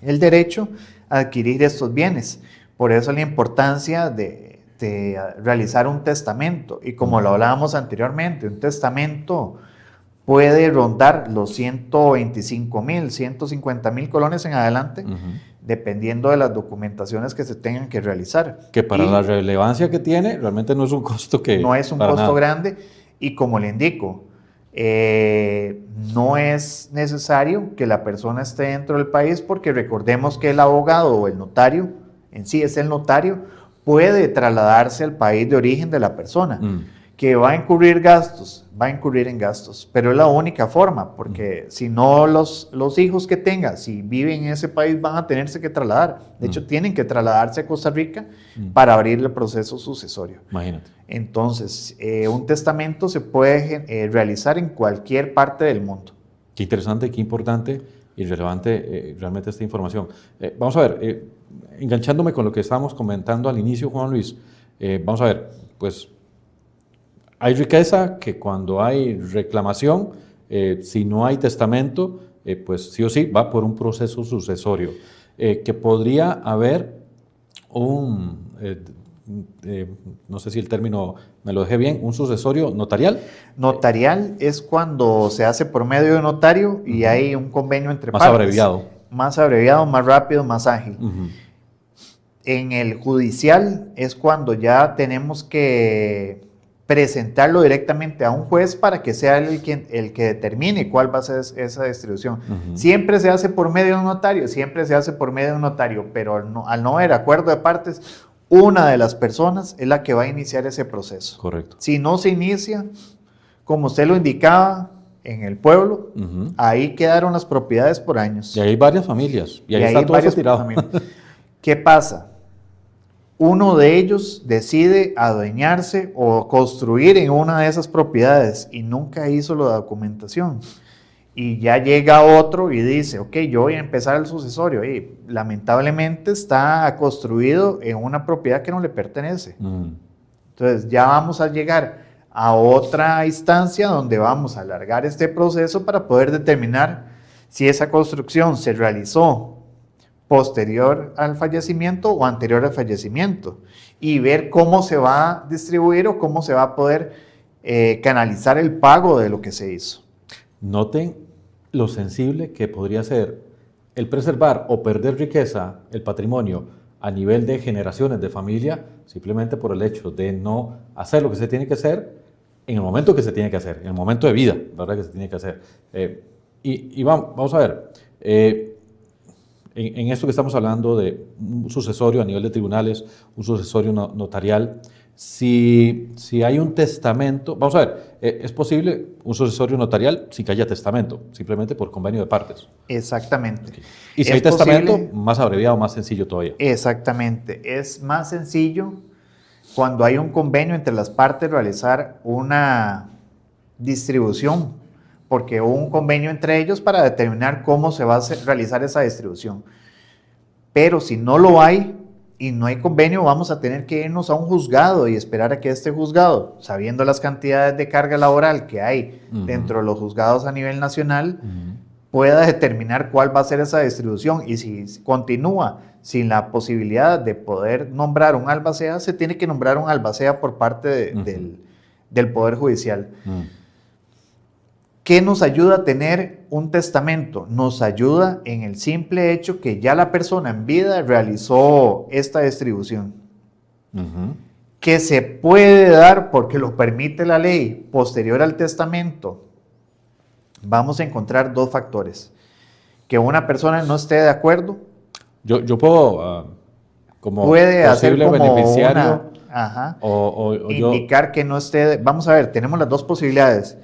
el derecho a adquirir estos bienes. Por eso la importancia de realizar un testamento. Y como lo hablábamos anteriormente, un testamento puede rondar los 125,000, 150,000 colones en adelante, dependiendo de las documentaciones que se tengan que realizar. Que para la relevancia que tiene, realmente no es un costo que... No es un costo grande. Y como le indico, no es necesario que la persona esté dentro del país porque recordemos que el abogado o el notario, en sí es el notario, puede trasladarse al país de origen de la persona. Que va a incurrir gastos, va a incurrir en gastos, pero es la única forma, porque si no los hijos que tenga, si viven en ese país, van a tenerse que trasladar. De hecho, tienen que trasladarse a Costa Rica para abrir el proceso sucesorio. Imagínate. Entonces, un testamento se puede realizar en cualquier parte del mundo. Qué interesante, qué importante y relevante realmente esta información. Vamos a ver, enganchándome con lo que estábamos comentando al inicio, Juan Luis, vamos a ver, pues hay riqueza que cuando hay reclamación, si no hay testamento, pues sí o sí va por un proceso sucesorio, que podría haber no sé si el término me lo dejé bien, un sucesorio notarial. Notarial es cuando se hace por medio de notario y hay un convenio entre más partes. Abreviado. Más abreviado, más rápido, más ágil. En el judicial es cuando ya tenemos que presentarlo directamente a un juez para que sea el que determine cuál va a ser esa distribución. Siempre se hace por medio de un notario, siempre se hace por medio de un notario, pero al no haber acuerdo de partes, una de las personas es la que va a iniciar ese proceso. Correcto. Si no se inicia, como usted lo indicaba, en el pueblo, Ujú. ahí quedaron las propiedades por años. Y hay varias familias. Y ahí Y está hay todo eso varias tirado. familias. ¿Qué pasa? Uno de ellos decide adueñarse o construir en una de esas propiedades y nunca hizo la documentación. Y ya llega otro y dice, ok, yo voy a empezar el sucesorio. Y lamentablemente está construido en una propiedad que no le pertenece. Entonces ya vamos a llegar a otra instancia donde vamos a alargar este proceso para poder determinar si esa construcción se realizó posterior al fallecimiento o anterior al fallecimiento y ver cómo se va a distribuir o cómo se va a poder canalizar el pago de lo que se hizo. Noten lo sensible que podría ser el preservar o perder riqueza, el patrimonio, a nivel de generaciones de familia, simplemente por el hecho de no hacer lo que se tiene que hacer en el momento que se tiene que hacer, en el momento de vida, ¿verdad? Que se tiene que hacer. Vamos a ver, en esto que estamos hablando de un sucesorio a nivel de tribunales, un sucesorio notarial, si hay un testamento, vamos a ver, ¿es posible un sucesorio notarial sin que haya testamento, simplemente por convenio de partes? Exactamente. Okay. Y si ¿Es hay testamento, posible? más abreviado, más sencillo todavía. Exactamente. Es más sencillo cuando hay un convenio entre las partes realizar una distribución, porque hubo un convenio entre ellos para determinar cómo se va a realizar esa distribución. Pero si no lo hay y no hay convenio, vamos a tener que irnos a un juzgado y esperar a que este juzgado, sabiendo las cantidades de carga laboral que hay dentro de los juzgados a nivel nacional, pueda determinar cuál va a ser esa distribución. Y si continúa sin la posibilidad de poder nombrar un albacea, se tiene que nombrar un albacea por parte del Poder Judicial. ¿Qué nos ayuda a tener un testamento? Nos ayuda en el simple hecho que ya la persona en vida realizó esta distribución. Que se puede dar porque lo permite la ley posterior al testamento. Vamos a encontrar dos factores. Que una persona no esté de acuerdo. Yo puedo, como puede hacer posible como beneficiario, indicar que no esté. Vamos a ver, tenemos las dos posibilidades.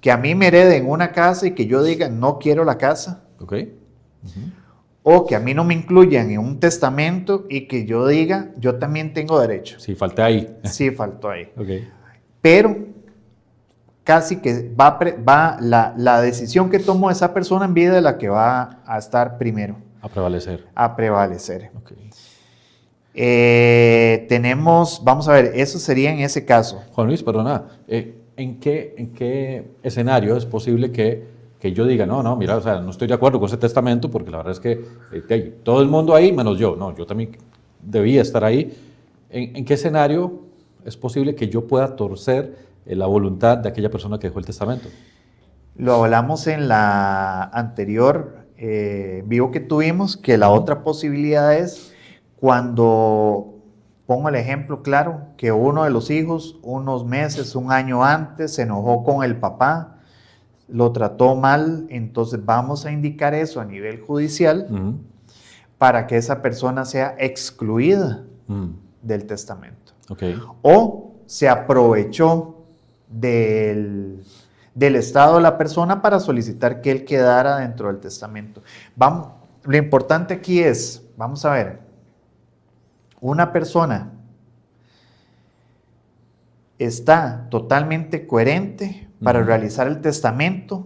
Que a mí me hereden una casa y que yo diga no quiero la casa. Okay. O que a mí no me incluyan en un testamento y que yo diga yo también tengo derecho. Sí, falté ahí. Sí, faltó ahí. Okay. Pero casi que va la decisión que tomó esa persona en vida es la que va a estar primero. A prevalecer. A prevalecer. Okay. Tenemos, vamos a ver, eso sería en ese caso. Juan Luis, perdona, ¿en qué escenario es posible que yo diga, no, mira, o sea, no estoy de acuerdo con ese testamento porque la verdad es que todo el mundo ahí menos yo, no, yo también debía estar ahí? ¿En qué escenario es posible que yo pueda torcer la voluntad de aquella persona que dejó el testamento? Lo hablamos en la anterior vivo que tuvimos, que la otra posibilidad es cuando, pongo el ejemplo claro, que uno de los hijos unos meses, un año antes, se enojó con el papá, lo trató mal, entonces vamos a indicar eso a nivel judicial para que esa persona sea excluida del testamento. Okay. O se aprovechó del estado de la persona para solicitar que él quedara dentro del testamento. Lo importante aquí es, vamos a ver, una persona está totalmente coherente para realizar el testamento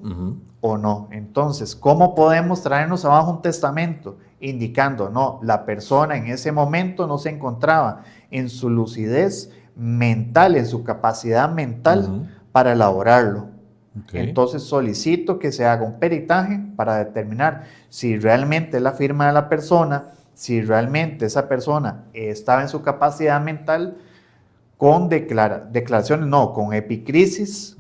o no. Entonces, ¿cómo podemos traernos abajo un testamento? Indicando, no, la persona en ese momento no se encontraba en su lucidez mental, en su capacidad mental para elaborarlo. Okay. Entonces solicito que se haga un peritaje para determinar si realmente es la firma de la persona, si realmente esa persona estaba en su capacidad mental, con declaraciones, no, con epicrisis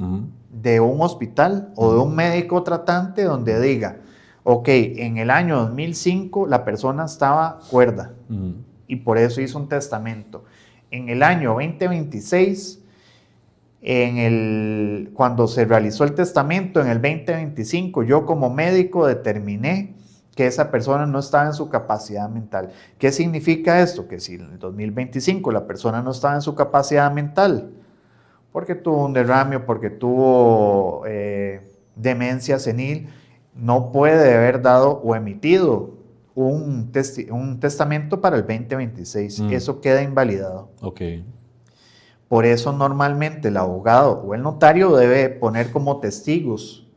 de un hospital o de un médico tratante donde diga, ok, en el año 2005 la persona estaba cuerda y por eso hizo un testamento. En el año 2026, cuando se realizó el testamento, en el 2025, yo como médico determiné que esa persona no estaba en su capacidad mental. ¿Qué significa esto? Que si en el 2025 la persona no estaba en su capacidad mental, porque tuvo un derrame o porque tuvo, demencia senil, no puede haber dado o emitido un testamento para el 2026. Eso queda invalidado. Ok. Por eso normalmente el abogado o el notario debe poner como testigos,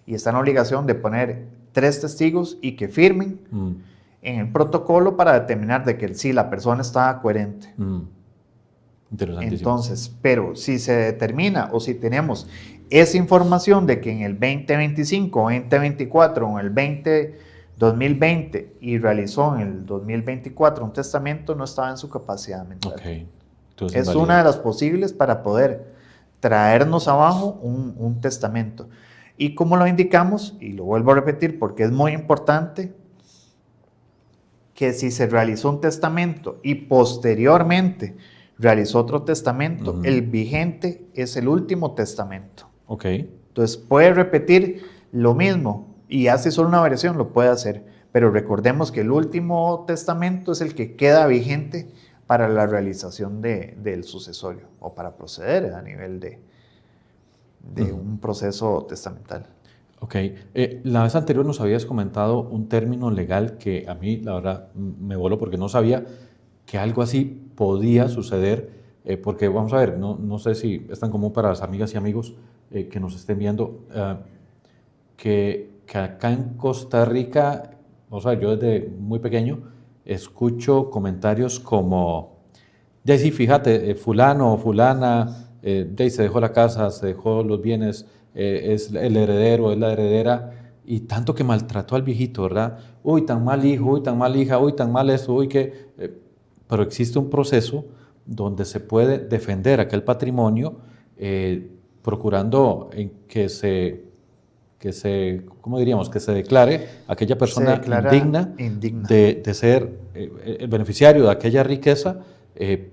y está en obligación de poner 3 testigos y que firmen en el protocolo para determinar de que sí, la persona está coherente. Interesantísimo. Entonces, pero si se determina o si tenemos esa información de que en el 2025, 2024 o en el 2020 y realizó en el 2024 un testamento, no estaba en su capacidad mental. Okay. Entonces, es una de las posibles para poder traernos abajo un testamento. Y como lo indicamos, y lo vuelvo a repetir porque es muy importante, que si se realizó un testamento y posteriormente realizó otro testamento, el vigente es el último testamento. Ok. Entonces puede repetir lo mismo y hace solo una variación, lo puede hacer, pero recordemos que el último testamento es el que queda vigente para la realización del sucesorio o para proceder a nivel de un proceso testamental. Ok. La vez anterior nos habías comentado un término legal que a mí, la verdad, me voló porque no sabía que algo así podía suceder, porque vamos a ver, no sé si es tan común para las amigas y amigos que nos estén viendo, que acá en Costa Rica, o sea, yo desde muy pequeño escucho comentarios como, ya sí, fíjate, fulano o fulana, se dejó la casa, se dejó los bienes, es el heredero, es la heredera, y tanto que maltrató al viejito, ¿verdad? Uy, tan mal hijo, uy, tan mal hija, uy, tan mal eso, uy, que... pero existe un proceso donde se puede defender aquel patrimonio procurando que se, ¿cómo diríamos? Que se declare aquella persona indigna de ser el beneficiario de aquella riqueza.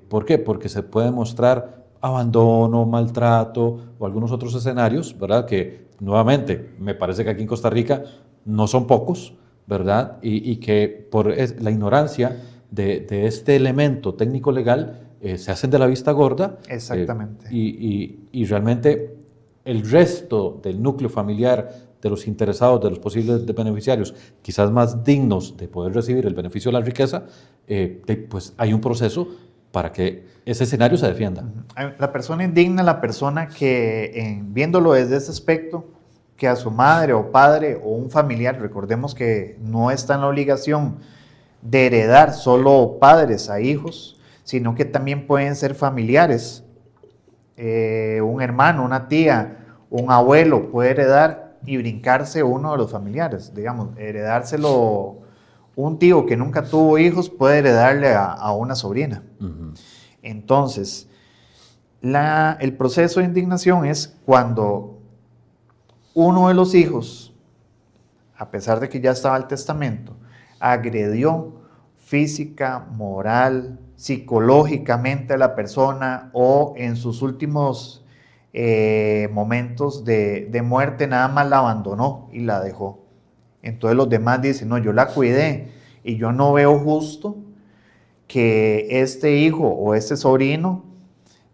¿Por qué? Porque se puede mostrar abandono, maltrato o algunos otros escenarios, ¿verdad? Que nuevamente me parece que aquí en Costa Rica no son pocos, ¿verdad? Y que por la ignorancia de este elemento técnico legal se hacen de la vista gorda. Exactamente. Y realmente el resto del núcleo familiar, de los interesados, de los posibles beneficiarios, quizás más dignos de poder recibir el beneficio de la riqueza, pues hay un proceso para que ese escenario se defienda. La persona indigna, la persona que, viéndolo desde ese aspecto, que a su madre o padre o un familiar, recordemos que no está en la obligación de heredar solo padres a hijos, sino que también pueden ser familiares, un hermano, una tía, un abuelo puede heredar y brincarse uno de los familiares, digamos, heredárselo. Un tío que nunca tuvo hijos puede heredarle a una sobrina. Entonces, el proceso de indignación es cuando uno de los hijos, a pesar de que ya estaba el testamento, agredió física, moral, psicológicamente a la persona o en sus últimos momentos de muerte nada más la abandonó y la dejó. Entonces los demás dicen, no, yo la cuidé y yo no veo justo que este hijo o este sobrino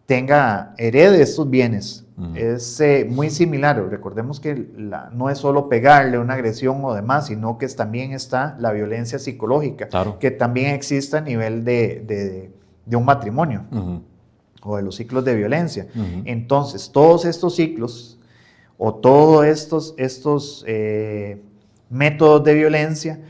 herede estos bienes. Es muy similar. Recordemos que no es solo pegarle una agresión o demás, sino que también está la violencia psicológica, claro, que también existe a nivel de un matrimonio o de los ciclos de violencia. Entonces, todos estos ciclos o todos estos métodos de violencia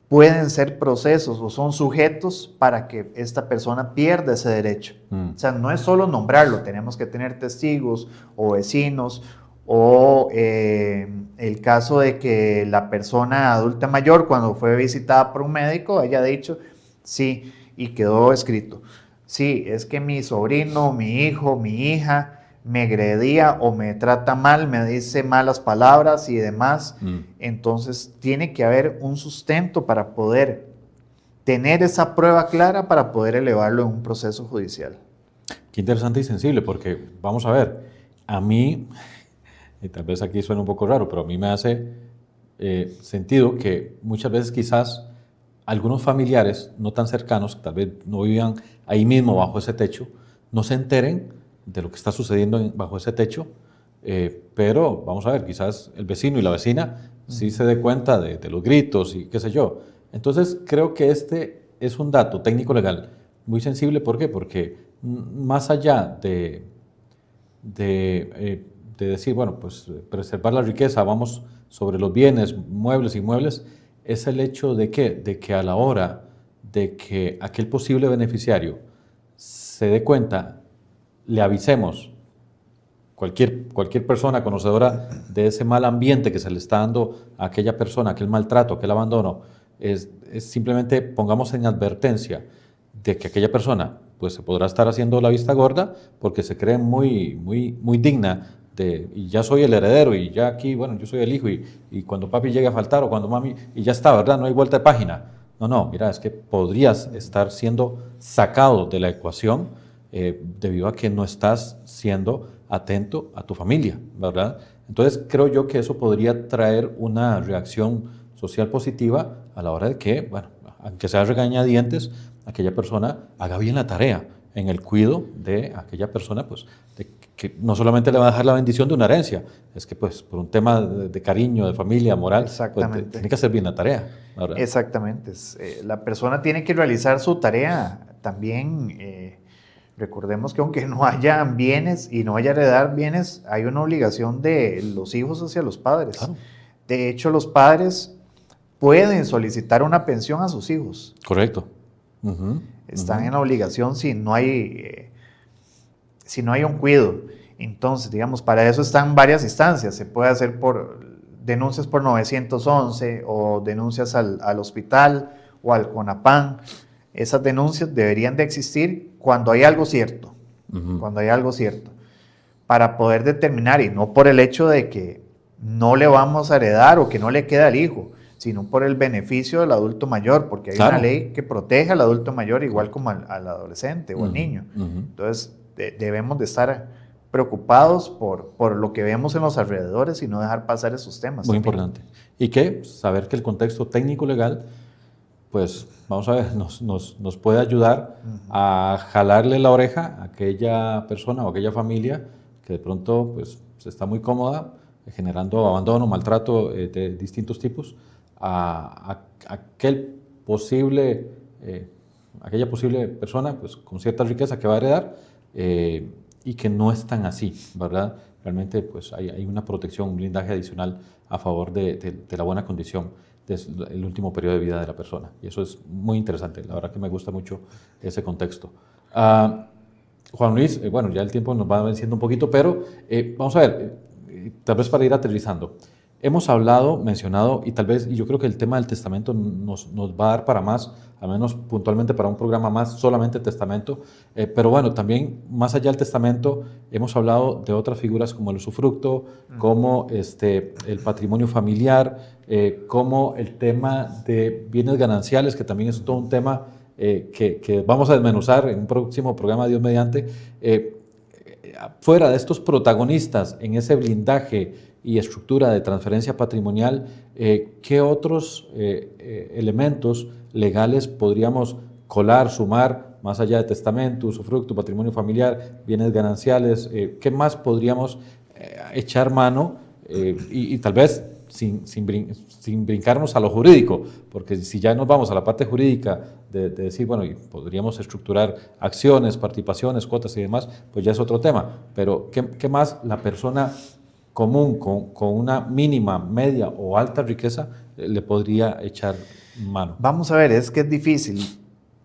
pueden ser procesos o son sujetos para que esta persona pierda ese derecho. O sea, no es solo nombrarlo, tenemos que tener testigos o vecinos o el caso de que la persona adulta mayor cuando fue visitada por un médico haya dicho sí y quedó escrito. Sí, es que mi sobrino, mi hijo, mi hija me agredía o me trata mal, me dice malas palabras y demás. Entonces tiene que haber un sustento para poder tener esa prueba clara para poder elevarlo en un proceso judicial. Qué interesante y sensible, porque vamos a ver, a mí, y tal vez aquí suena un poco raro, pero a mí me hace sentido que muchas veces quizás algunos familiares no tan cercanos, que tal vez no vivan ahí mismo bajo ese techo, no se enteren de lo que está sucediendo bajo ese techo, pero vamos a ver, quizás el vecino y la vecina sí se dé cuenta de los gritos y qué sé yo. Entonces creo que este es un dato técnico legal muy sensible. ¿Por qué? Porque más allá de decir, bueno, pues preservar la riqueza, vamos sobre los bienes, muebles, inmuebles, es el hecho de que a la hora de que aquel posible beneficiario se dé cuenta, le avisemos, cualquier persona conocedora de ese mal ambiente que se le está dando a aquella persona, aquel maltrato, aquel abandono, es simplemente pongamos en advertencia de que aquella persona pues se podrá estar haciendo la vista gorda porque se cree muy digna y ya soy el heredero y ya aquí, bueno, yo soy el hijo y cuando papi llegue a faltar o cuando mami, y ya está, ¿verdad? No hay vuelta de página. No, mira, es que podrías estar siendo sacado de la ecuación debido a que no estás siendo atento a tu familia, ¿verdad? Entonces creo yo que eso podría traer una reacción social positiva a la hora de que, bueno, aunque sea regañadientes, aquella persona haga bien la tarea en el cuidado de aquella persona, pues, que no solamente le va a dejar la bendición de una herencia, es que pues por un tema de cariño, de familia, moral, pues, tiene que hacer bien la tarea, ¿verdad? Exactamente. La persona tiene que realizar su tarea también. Recordemos que aunque no haya bienes y no haya heredar bienes, hay una obligación de los hijos hacia los padres. Claro. De hecho, los padres pueden solicitar una pensión a sus hijos. Correcto. Están en la obligación si no hay un cuidado. Entonces, digamos, para eso están varias instancias. Se puede hacer por denuncias por 911 o denuncias al hospital o al CONAPAN. Esas denuncias deberían de existir cuando hay algo cierto. Cuando hay algo cierto. Para poder determinar, y no por el hecho de que no le vamos a heredar o que no le queda al hijo, sino por el beneficio del adulto mayor, porque hay una ley que protege al adulto mayor igual como al adolescente o al niño. Entonces, debemos de estar preocupados por lo que vemos en los alrededores y no dejar pasar esos temas. Muy importante. Y que saber que el contexto técnico legal, pues vamos a ver, nos puede ayudar a jalarle la oreja a aquella persona o aquella familia que de pronto pues se está muy cómoda generando abandono, maltrato de distintos tipos a aquella posible persona pues con cierta riqueza que va a heredar y que no es tan así, ¿verdad? Realmente pues hay una protección, un blindaje adicional a favor de la buena condición del último periodo de vida de la persona. Y eso es muy interesante, la verdad que me gusta mucho ese contexto. Juan Luis, bueno, ya el tiempo nos va venciendo un poquito, pero vamos a ver, tal vez para ir aterrizando. Hemos hablado, mencionado, y tal vez, y yo creo que el tema del testamento nos va a dar para más, al menos puntualmente para un programa más, solamente testamento, pero bueno, también más allá del testamento, hemos hablado de otras figuras como el usufructo, como el patrimonio familiar, como el tema de bienes gananciales, que también es todo un tema que vamos a desmenuzar en un próximo programa, Dios mediante. Fuera de estos protagonistas en ese blindaje y estructura de transferencia patrimonial, ¿qué otros elementos legales podríamos colar, sumar, más allá de testamento, usufructo, patrimonio familiar, bienes gananciales? ¿Qué más podríamos echar mano y tal vez sin brincarnos a lo jurídico? Porque si ya nos vamos a la parte jurídica de decir, bueno, y podríamos estructurar acciones, participaciones, cuotas y demás, pues ya es otro tema. Pero ¿qué más la persona común con una mínima, media o alta riqueza le podría echar mano? Vamos a ver, es que es difícil.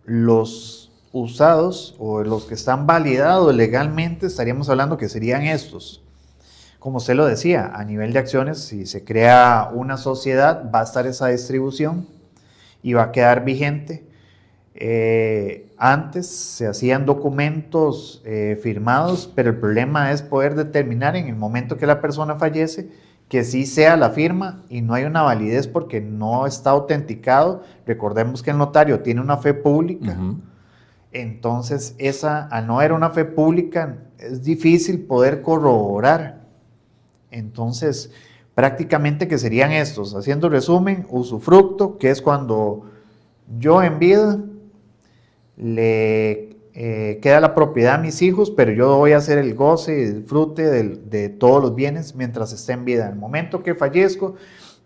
Los usados o los que están validados legalmente, estaríamos hablando que serían estos. Como usted lo decía, a nivel de acciones, si se crea una sociedad, va a estar esa distribución y va a quedar vigente. Antes se hacían documentos firmados, pero el problema es poder determinar en el momento que la persona fallece que sí sea la firma y no hay una validez porque no está autenticado. Recordemos que el notario tiene una fe pública. Entonces, al no haber una fe pública, es difícil poder corroborar. Entonces, prácticamente que serían estos, haciendo resumen, usufructo, que es cuando yo en vida le queda la propiedad a mis hijos, pero yo voy a hacer el goce y disfrute de todos los bienes mientras esté en vida. En el momento que fallezco,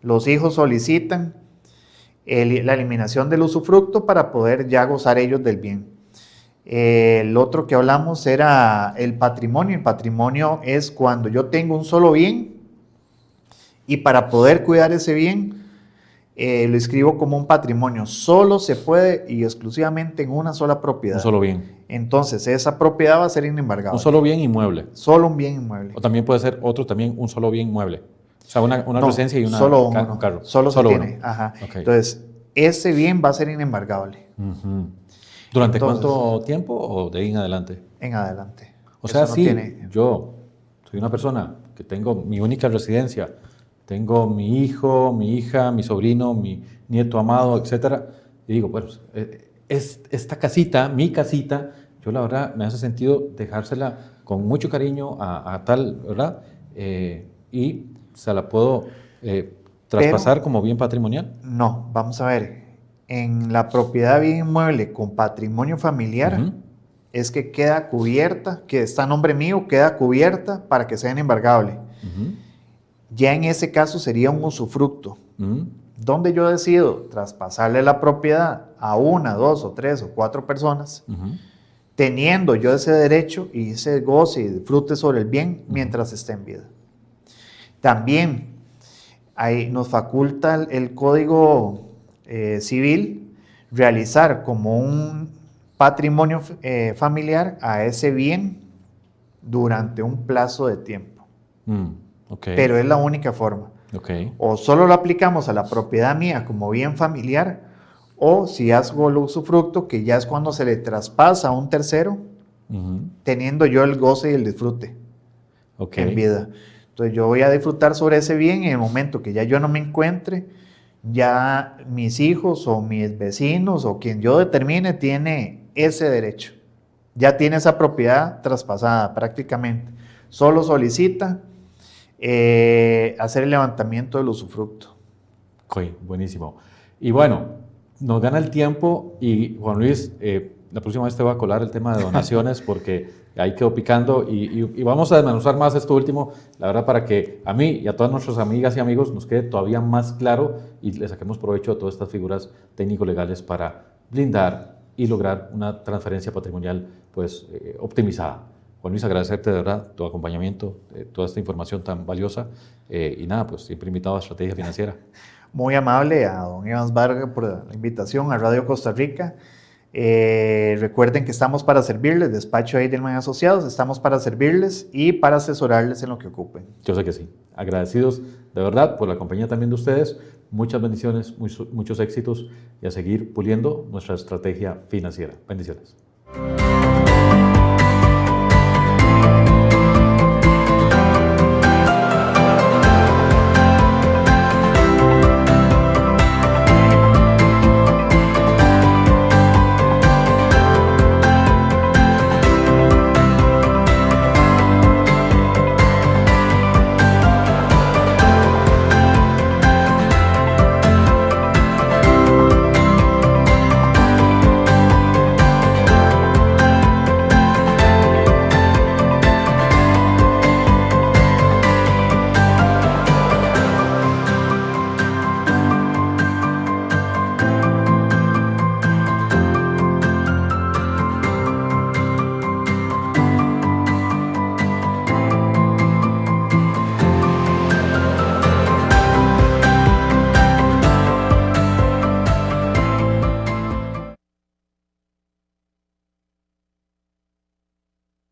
los hijos solicitan la eliminación del usufructo para poder ya gozar ellos del bien. El otro que hablamos era el patrimonio. El patrimonio es cuando yo tengo un solo bien y para poder cuidar ese bien, lo escribo como un patrimonio. Solo se puede y exclusivamente en una sola propiedad. Un solo bien. Entonces, esa propiedad va a ser inembargable. Un solo bien inmueble. Solo un bien inmueble. O también puede ser otro también, un solo bien mueble. O sea, una No, residencia y un carro. Solo se uno. tiene. Ajá. Okay. Entonces, ese bien va a ser inembargable. Uh-huh. ¿Durante Entonces, cuánto tiempo o de ahí en adelante? En adelante. O sea, Eso no sí, tiene- yo soy una persona que tengo mi única residencia, tengo mi hijo, mi hija, mi sobrino, mi nieto amado, etcétera, y digo, bueno, esta casita, mi casita, yo la verdad me hace sentido dejársela con mucho cariño a tal, ¿verdad? Y se la puedo traspasar como bien patrimonial. No, vamos a ver. En la propiedad bien inmueble con patrimonio familiar, Ujú. es que queda cubierta, que está a nombre mío, queda cubierta para que sea inembargable. Ujú, Ya en ese caso sería un usufructo, ujú, donde yo decido traspasarle la propiedad a una, dos o tres o cuatro personas, ujú. teniendo yo ese derecho y ese goce y disfrute sobre el bien mientras esté en vida. También ahí nos faculta el Código Civil realizar como un patrimonio familiar a ese bien durante un plazo de tiempo. Ok, Pero es la única forma. ok. O solo lo aplicamos a la propiedad mía como bien familiar, o si hago el usufructo, que ya es cuando se le traspasa a un tercero, Ujú, teniendo yo el goce y el disfrute ok. en vida. Entonces yo voy a disfrutar sobre ese bien en el momento que ya yo no me encuentre, ya mis hijos o mis vecinos o quien yo determine tiene ese derecho. Ya tiene esa propiedad traspasada prácticamente. Solo solicita hacer el levantamiento del usufructo. Ok, buenísimo. Y bueno, nos gana el tiempo y Juan Luis, la próxima vez te voy a colar el tema de donaciones porque ahí quedó picando y vamos a desmenuzar más esto último, la verdad, para que a mí y a todas nuestras amigas y amigos nos quede todavía más claro y le saquemos provecho a todas estas figuras técnico-legales para blindar y lograr una transferencia patrimonial pues optimizada. Juan Luis, agradecerte de verdad tu acompañamiento, toda esta información tan valiosa y nada, pues siempre invitado a Estrategia Financiera. Muy amable a don Evans Vargas por la invitación a Radio Costa Rica. Recuerden que estamos para servirles, despacho Eidelman Asociados, estamos para servirles y para asesorarles en lo que ocupen. Yo sé que sí. Agradecidos de verdad por la compañía también de ustedes. Muchas bendiciones, muchos éxitos y a seguir puliendo nuestra estrategia financiera. Bendiciones.